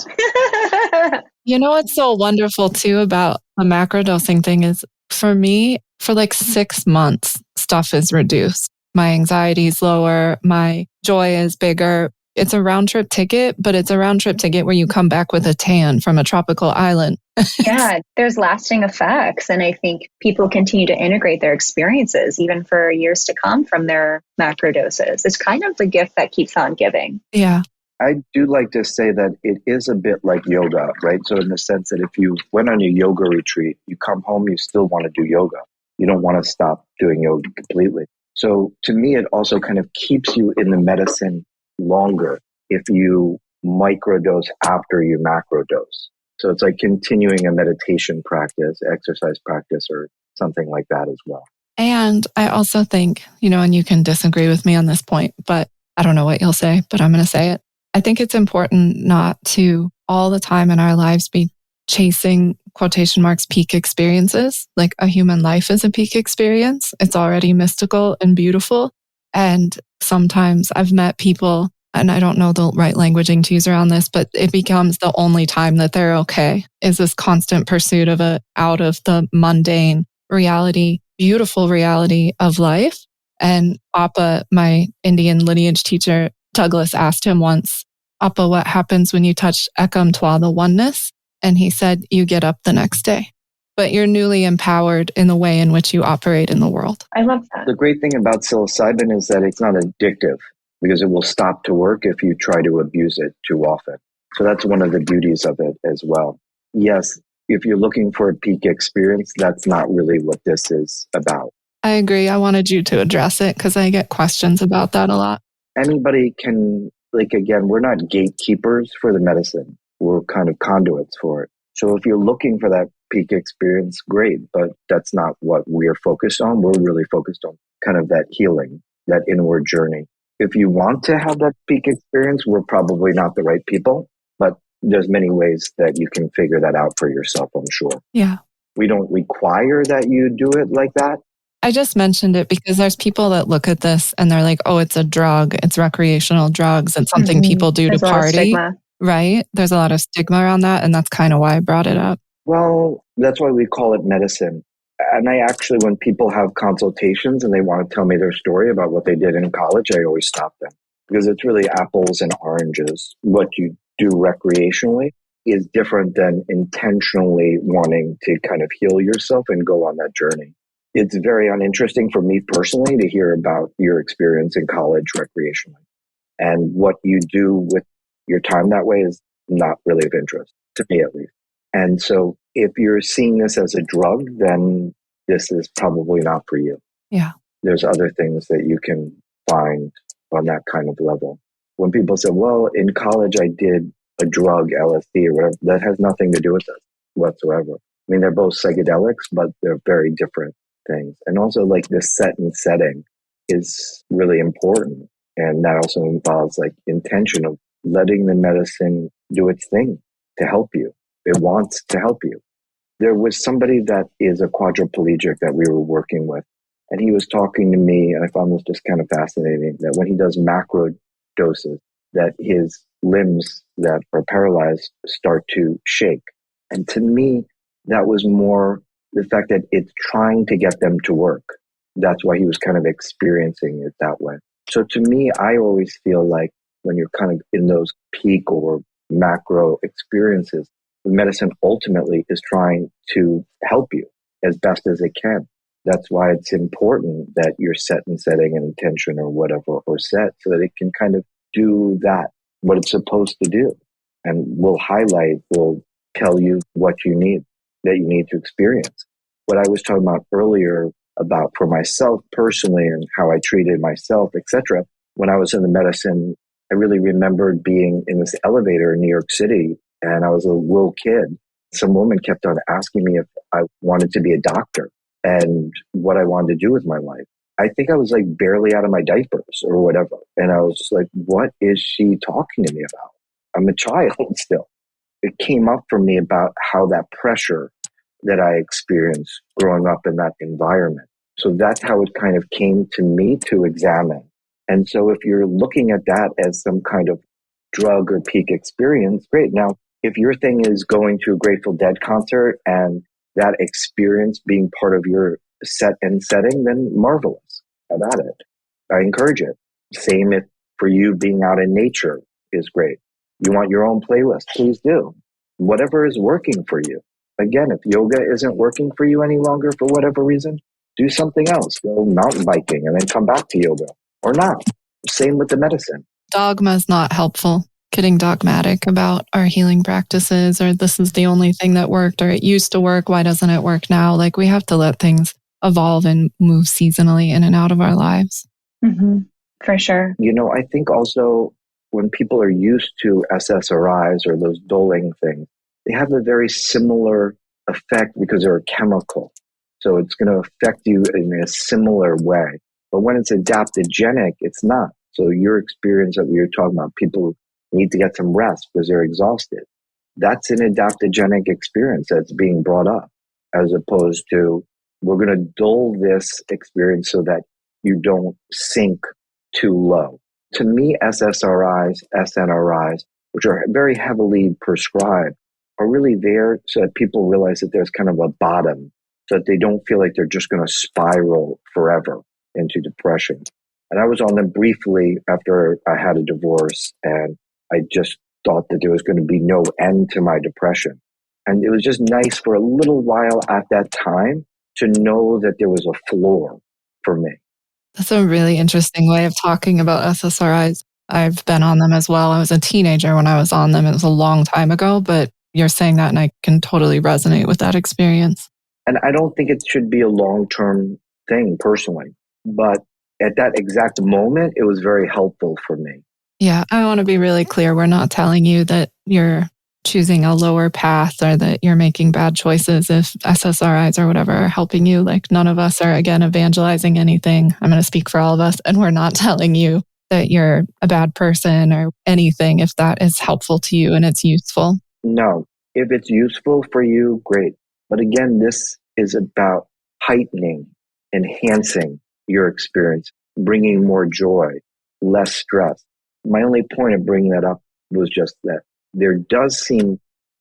You know what's so wonderful too about the macrodosing thing is, for me, for like 6 months, stuff is reduced. My anxiety is lower. My joy is bigger. It's a round trip ticket, but it's a round trip ticket where you come back with a tan from a tropical island. Yeah, there's lasting effects. And I think people continue to integrate their experiences even for years to come from their macro doses. It's kind of the gift that keeps on giving. Yeah. I do like to say that it is a bit like yoga, right? So in the sense that if you went on a yoga retreat, you come home, you still want to do yoga. You don't want to stop doing yoga completely. So to me, it also kind of keeps you in the medicine longer if you microdose after you macrodose. So it's like continuing a meditation practice, exercise practice, or something like that as well. And I also think, and you can disagree with me on this point, but I don't know what you'll say, but I'm going to say it. I think it's important not to all the time in our lives be chasing, quotation marks, peak experiences. Like a human life is a peak experience. It's already mystical and beautiful. And sometimes I've met people, and I don't know the right languaging to use around this, but it becomes the only time that they're okay is this constant pursuit of out of the mundane reality, beautiful reality of life. And Appa, my Indian lineage teacher, Douglas, asked him once, Appa, what happens when you touch Ekam Twa, the oneness? And he said, you get up the next day, but you're newly empowered in the way in which you operate in the world. I love that. The great thing about psilocybin is that it's not addictive because it will stop to work if you try to abuse it too often. So that's one of the beauties of it as well. Yes, if you're looking for a peak experience, that's not really what this is about. I agree. I wanted you to address it because I get questions about that a lot. Anybody can, again, we're not gatekeepers for the medicine. We're kind of conduits for it. So if you're looking for that peak experience, great, but that's not what we're focused on. We're really focused on kind of that healing, that inward journey. If you want to have that peak experience, we're probably not the right people, but there's many ways that you can figure that out for yourself, I'm sure. Yeah. We don't require that you do it like that. I just mentioned it because there's people that look at this and they're like, oh, it's a drug. It's recreational drugs. It's something people do There's to party. Right? There's a lot of stigma around that. And that's kind of why I brought it up. Well, that's why we call it medicine. And I actually, when people have consultations and they want to tell me their story about what they did in college, I always stop them because it's really apples and oranges. What you do recreationally is different than intentionally wanting to kind of heal yourself and go on that journey. It's very uninteresting for me personally to hear about your experience in college recreationally. And what you do with your time that way is not really of interest, to me at least. And so if you're seeing this as a drug, then this is probably not for you. Yeah. There's other things that you can find on that kind of level. When people say, well, in college I did a drug, LSD or whatever, that has nothing to do with this whatsoever. I mean, they're both psychedelics, but they're very different things. And also like the set and setting is really important. And that also involves like intention of letting the medicine do its thing to help you. It wants to help you. There was somebody that is a quadriplegic that we were working with, and he was talking to me, and I found this just kind of fascinating, that when he does macro doses, that his limbs that are paralyzed start to shake. And to me, that was more the fact that it's trying to get them to work. That's why he was kind of experiencing it that way. So to me, I always feel like when you're kind of in those peak or macro experiences, medicine ultimately is trying to help you as best as it can. That's why it's important that you're set and setting an intention or whatever, or set so that it can kind of do that, what it's supposed to do. And will tell you what you need, that you need to experience. What I was talking about earlier about for myself personally and how I treated myself, etc. When I was in the medicine, I really remembered being in this elevator in New York City, and I was a little kid. Some woman kept on asking me if I wanted to be a doctor and what I wanted to do with my life. I think I was like barely out of my diapers or whatever. And I was just like, what is she talking to me about? I'm a child still. It came up for me about how that pressure that I experienced growing up in that environment. So that's how it kind of came to me to examine. And so if you're looking at that as some kind of drug or peak experience, great. Now, if your thing is going to a Grateful Dead concert and that experience being part of your set and setting, then marvelous. Have at it. I encourage it. Same if for you being out in nature is great. You want your own playlist, please do. Whatever is working for you. Again, if yoga isn't working for you any longer for whatever reason, do something else. Go mountain biking and then come back to yoga or not. Same with the medicine. Dogma is not helpful. Getting dogmatic about our healing practices, or this is the only thing that worked, or it used to work, why doesn't it work now? Like, we have to let things evolve and move seasonally in and out of our lives. Mm-hmm. For sure. You know, I think also when people are used to SSRIs or those doling things, they have a very similar effect because they're a chemical. So it's going to affect you in a similar way. But when it's adaptogenic, it's not. So your experience that we were talking about, people need to get some rest because they're exhausted. That's an adaptogenic experience that's being brought up, as opposed to we're going to dull this experience so that you don't sink too low. To me, SSRIs, SNRIs, which are very heavily prescribed, are really there so that people realize that there's kind of a bottom, so that they don't feel like they're just going to spiral forever into depression. And I was on them briefly after I had a divorce, and I just thought that there was going to be no end to my depression. And it was just nice for a little while at that time to know that there was a floor for me. That's a really interesting way of talking about SSRIs. I've been on them as well. I was a teenager when I was on them. It was a long time ago, but you're saying that and I can totally resonate with that experience. And I don't think it should be a long-term thing personally, but at that exact moment, it was very helpful for me. Yeah, I want to be really clear. We're not telling you that you're choosing a lower path or that you're making bad choices if SSRIs or whatever are helping you. Like, none of us are, again, evangelizing anything. I'm going to speak for all of us. And we're not telling you that you're a bad person or anything if that is helpful to you and it's useful. No, if it's useful for you, great. But again, this is about heightening, enhancing your experience, bringing more joy, less stress. My only point of bringing that up was just that there does seem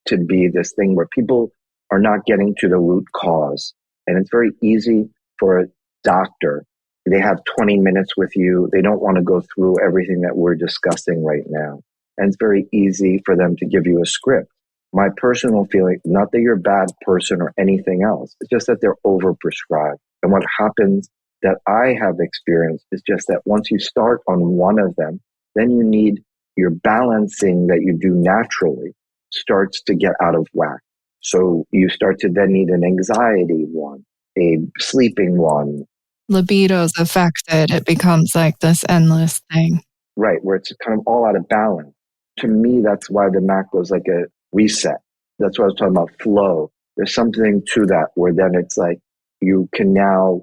to be this thing where people are not getting to the root cause And it's very easy for a doctor. They have 20 minutes with you. They don't want to go through everything that we're discussing right now. And it's very easy for them to give you a script. My personal feeling, not that you're a bad person or anything else, it's just that they're overprescribed. And what happens that I have experienced is just that once you start on one of them, then you need your balancing that you do naturally starts to get out of whack. So you start to then need an anxiety one, a sleeping one. Libido's affected. It becomes like this endless thing. Right, where it's kind of all out of balance. To me, that's why the macro is like a reset. That's what I was talking about, flow. There's something to that where then it's like you can now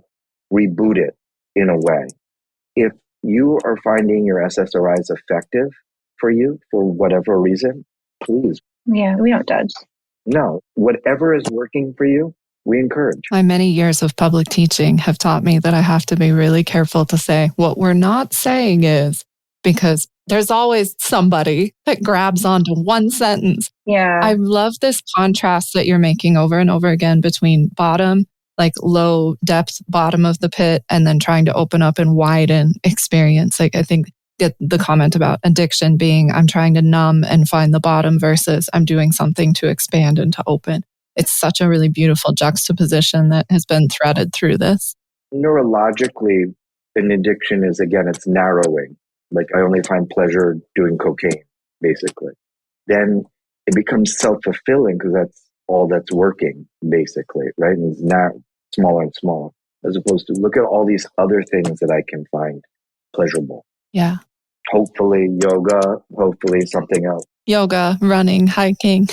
reboot it in a way. If you are finding your SSRIs effective for you for whatever reason, please. Yeah, we don't judge. No, whatever is working for you, we encourage. My many years of public teaching have taught me that I have to be really careful to say what we're not saying is, because there's always somebody that grabs onto one sentence. Yeah. I love this contrast that you're making over and over again between bottom, like low depth, bottom of the pit, and then trying to open up and widen experience. Like I think get the comment about addiction being I'm trying to numb and find the bottom versus I'm doing something to expand and to open. It's such a really beautiful juxtaposition that has been threaded through this. Neurologically, an addiction is, again, it's narrowing. Like I only find pleasure doing cocaine, basically. Then it becomes self-fulfilling because that's all that's working, basically, right? And it's now smaller and smaller, as opposed to look at all these other things that I can find pleasurable. Yeah. Hopefully yoga, hopefully something else. Yoga, running, hiking.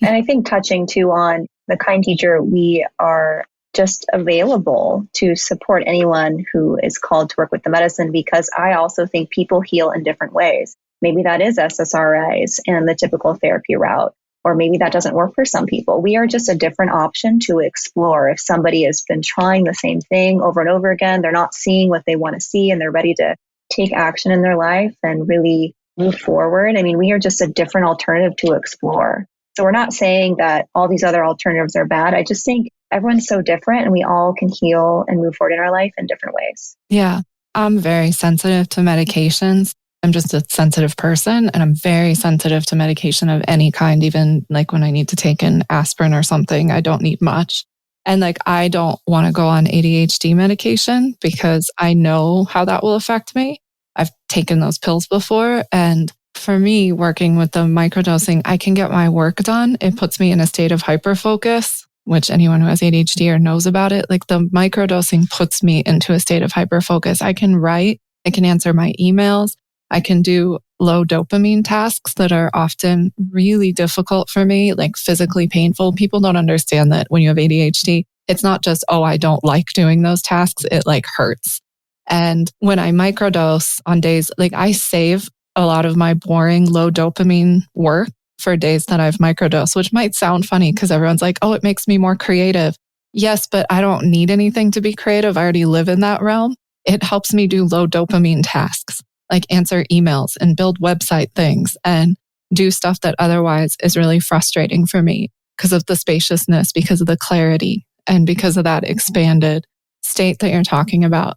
And I think touching too on the Kind Teacher, we are just available to support anyone who is called to work with the medicine, because I also think people heal in different ways. Maybe that is SSRIs and the typical therapy route, or maybe that doesn't work for some people. We are just a different option to explore. If somebody has been trying the same thing over and over again, they're not seeing what they want to see and they're ready to take action in their life and really move forward. I mean, we are just a different alternative to explore. So we're not saying that all these other alternatives are bad. I just think everyone's so different and we all can heal and move forward in our life in different ways. Yeah. I'm very sensitive to medications. I'm just a sensitive person and I'm very sensitive to medication of any kind, even like when I need to take an aspirin or something, I don't need much. And like, I don't want to go on ADHD medication because I know how that will affect me. I've taken those pills before. And for me, working with the microdosing, I can get my work done. It puts me in a state of hyperfocus, which anyone who has ADHD or knows about it, like the microdosing puts me into a state of hyperfocus. I can write, I can answer my emails, I can do low dopamine tasks that are often really difficult for me, like physically painful. People don't understand that when you have ADHD, it's not just, oh, I don't like doing those tasks. It like hurts. And when I microdose on days, like I save a lot of my boring low dopamine work for days that I've microdosed, which might sound funny because everyone's like, oh, it makes me more creative. Yes, but I don't need anything to be creative. I already live in that realm. It helps me do low dopamine tasks, like answer emails and build website things and do stuff that otherwise is really frustrating for me because of the spaciousness, because of the clarity, and because of that expanded state that you're talking about.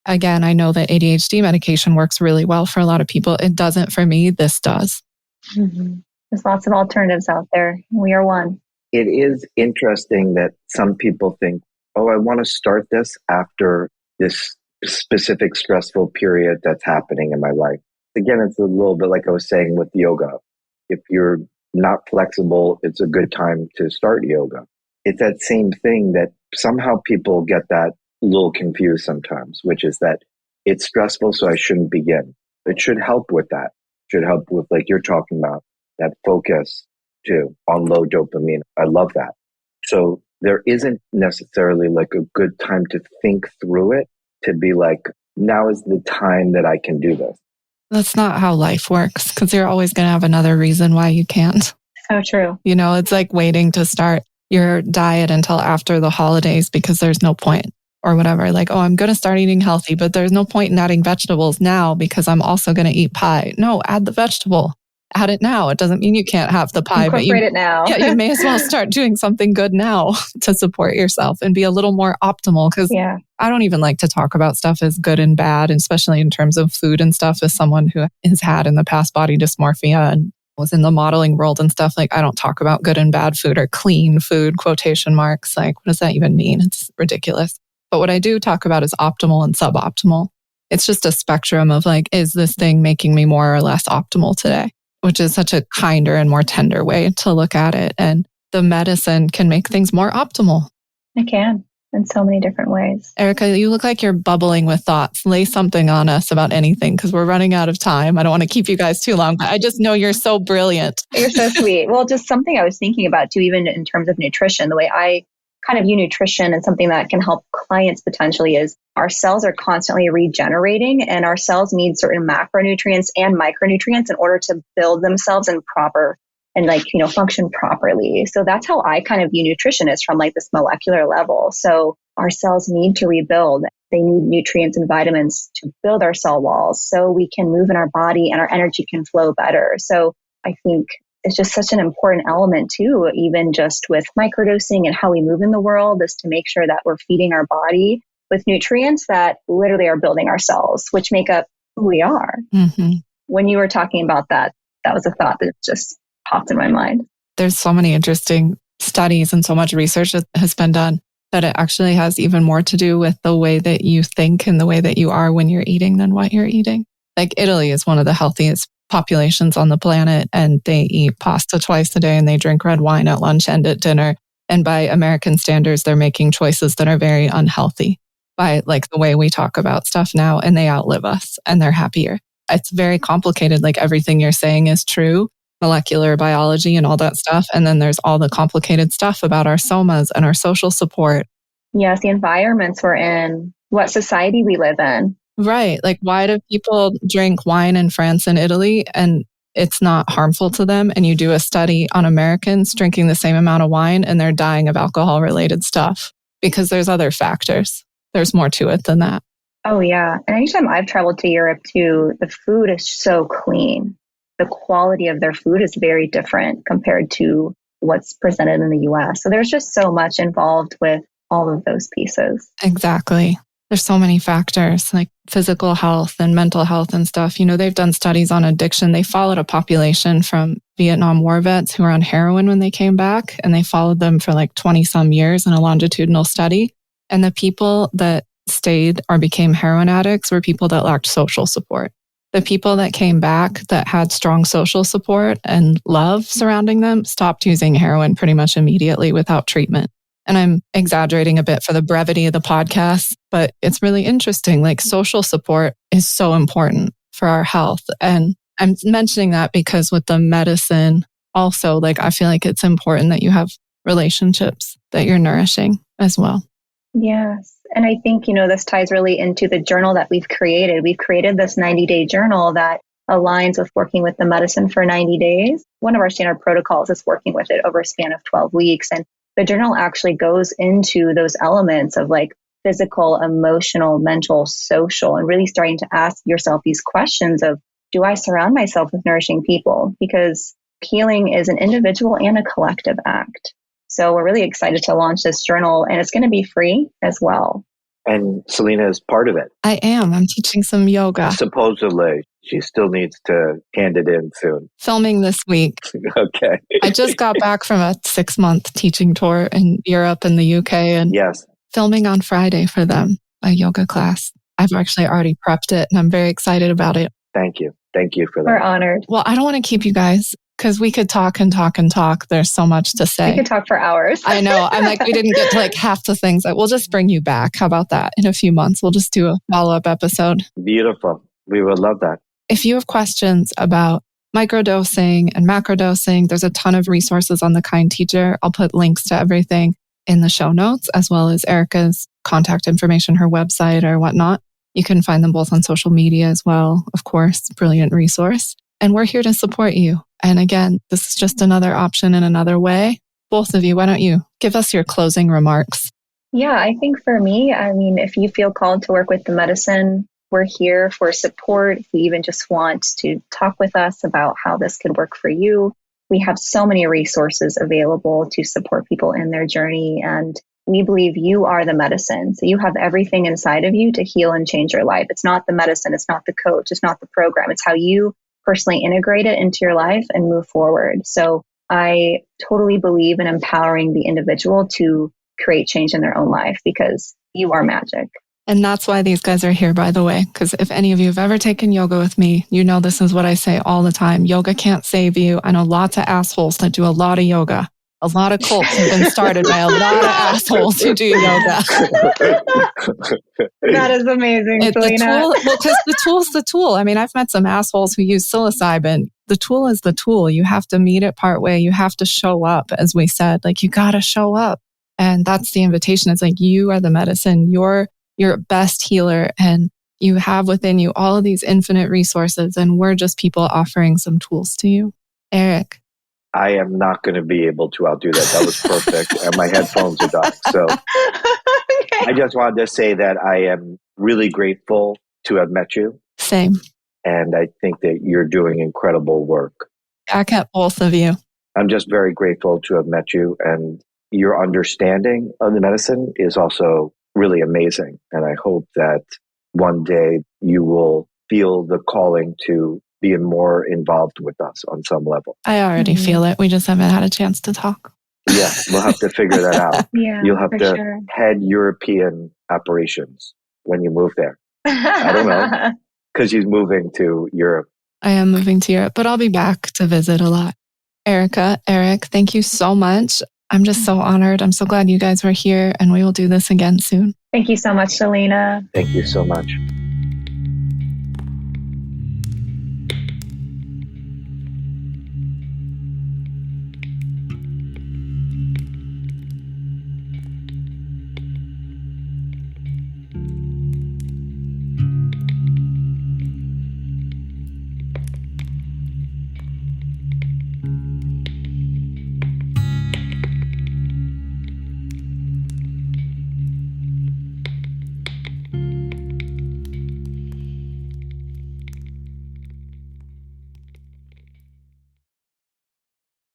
Again, I know that ADHD medication works really well for a lot of people. It doesn't for me. This does. Mm-hmm. There's lots of alternatives out there. We are one. It is interesting that some people think, oh, I want to start this after this specific stressful period that's happening in my life. Again, it's a little bit like I was saying with yoga. If you're not flexible, it's a good time to start yoga. It's that same thing that somehow people get that a little confused sometimes, which is that it's stressful, so I shouldn't begin. It should help with that. It should help with, like you're talking about, that focus too on low dopamine. I love that. So there isn't necessarily like a good time to think through it, to be like, now is the time that I can do this. That's not how life works, because you're always going to have another reason why you can't. So true. You know, it's like waiting to start your diet until after the holidays because there's no point. Or whatever, like, oh, I'm going to start eating healthy, but there's no point in adding vegetables now because I'm also going to eat pie. No, add the vegetable. add it now. It doesn't mean you can't have the pie, but Incorporate it now. you may as well start doing something good now to support yourself and be a little more optimal. Because I don't even like to talk about stuff as good and bad, especially in terms of food and stuff. As someone who has had in the past body dysmorphia and was in the modeling world and stuff, like I don't talk about good and bad food or clean food, quotation marks. Like, what does that even mean? It's ridiculous. But what I do talk about is optimal and suboptimal. It's just a spectrum of like, is this thing making me more or less optimal today? Which is such a kinder and more tender way to look at it. And the medicine can make things more optimal. It can in so many different ways. Erika, you look like you're bubbling with thoughts. Lay something on us about anything because we're running out of time. I don't want to keep you guys too long, but I just know you're so brilliant. You're so sweet. Well, just something I was thinking about too, even in terms of nutrition, the way I kind of view nutrition and something that can help clients potentially is our cells are constantly regenerating and our cells need certain macronutrients and micronutrients in order to build themselves in proper and function properly. So that's how I kind of view nutrition is from like this molecular level. So our cells need to rebuild. They need nutrients and vitamins to build our cell walls so we can move in our body and our energy can flow better. So I think it's just such an important element too, even just with microdosing and how we move in the world, is to make sure that we're feeding our body with nutrients that literally are building our cells, which make up who we are. Mm-hmm. When you were talking about that, that was a thought that just popped in my mind. There's so many interesting studies and so much research that has been done that it actually has even more to do with the way that you think and the way that you are when you're eating than what you're eating. Like Italy is one of the healthiest populations on the planet, and they eat pasta twice a day and they drink red wine at lunch and at dinner. And by American standards, they're making choices that are very unhealthy by like the way we talk about stuff now, and they outlive us and they're happier. It's very complicated. Like everything you're saying is true, molecular biology and all that stuff. And then there's all the complicated stuff about our somas and our social support. Yes, the environments we're in, what society we live in. Right. Like, why do people drink wine in France and Italy and it's not harmful to them? And you do a study on Americans drinking the same amount of wine and they're dying of alcohol related stuff because there's other factors. There's more to it than that. Oh, yeah. And anytime I've traveled to Europe too, the food is so clean. The quality of their food is very different compared to what's presented in the US. So there's just so much involved with all of those pieces. Exactly. There's so many factors like physical health and mental health and stuff. You know, they've done studies on addiction. They followed a population from Vietnam War vets who were on heroin when they came back, and they followed them for like 20 some years in a longitudinal study. And the people that stayed or became heroin addicts were people that lacked social support. The people that came back that had strong social support and love surrounding them stopped using heroin pretty much immediately without treatment. And I'm exaggerating a bit for the brevity of the podcast, but it's really interesting. Like social support is so important for our health. And I'm mentioning that because with the medicine also, like I feel like it's important that you have relationships that you're nourishing as well. Yes. And I think, this ties really into the journal that we've created. We've created this 90-day journal that aligns with working with the medicine for 90 days. One of our standard protocols is working with it over a span of 12 weeks. And the journal actually goes into those elements of like physical, emotional, mental, social, and really starting to ask yourself these questions of, do I surround myself with nourishing people? Because healing is an individual and a collective act. So we're really excited to launch this journal, and it's going to be free as well. And Selena is part of it. I am. I'm teaching some yoga. Supposedly. She still needs to hand it in soon. Filming this week. Okay. I just got back from a 6-month teaching tour in Europe and the UK and filming on Friday for them, a yoga class. I've actually already prepped it and I'm very excited about it. Thank you. Thank you for that. We're honored. Well, I don't want to keep you guys because we could talk and talk and talk. There's so much to say. We could talk for hours. I know. I'm like, we didn't get to like half the things. We'll just bring you back. How about that? In a few months, we'll just do a follow-up episode. Beautiful. We would love that. If you have questions about microdosing and macrodosing, there's a ton of resources on The Kind Teacher. I'll put links to everything in the show notes, as well as Erika's contact information, her website or whatnot. You can find them both on social media as well. Of course, brilliant resource. And we're here to support you. And again, this is just another option in another way. Both of you, why don't you give us your closing remarks? Yeah, I think for me, if you feel called to work with the medicine, we're here for support. If you even just want to talk with us about how this could work for you, we have so many resources available to support people in their journey. And we believe you are the medicine. So you have everything inside of you to heal and change your life. It's not the medicine. It's not the coach. It's not the program. It's how you personally integrate it into your life and move forward. So I totally believe in empowering the individual to create change in their own life because you are magic. And that's why these guys are here, by the way, because if any of you have ever taken yoga with me, you know this is what I say all the time. Yoga can't save you. I know lots of assholes that do a lot of yoga. A lot of cults have been started by a lot of assholes who do yoga. That is amazing, Selena. Because the tool's the tool. I mean, I've met some assholes who use psilocybin. The tool is the tool. You have to meet it part way. You have to show up, as we said. Like, you got to show up. And that's the invitation. It's like, you are the medicine. You're your best healer. And you have within you all of these infinite resources. And we're just people offering some tools to you. Eric. I am not going to be able to outdo that. That was perfect. And my headphones are dying. So Okay. I just wanted to say that I am really grateful to have met you. Same. And I think that you're doing incredible work. Back at both of you. I'm just very grateful to have met you. And your understanding of the medicine is also really amazing. And I hope that one day you will feel the calling to be more involved with us on some level. I already feel it. We just haven't had a chance to talk. Yeah, we'll have to figure that out. Yeah, you'll have to head European operations when you move there. I don't know, because you're moving to Europe. I am moving to Europe, but I'll be back to visit a lot. Erika, Eric, thank you so much. I'm just so honored. I'm so glad you guys were here, and we will do this again soon. Thank you so much, Selena. Thank you so much.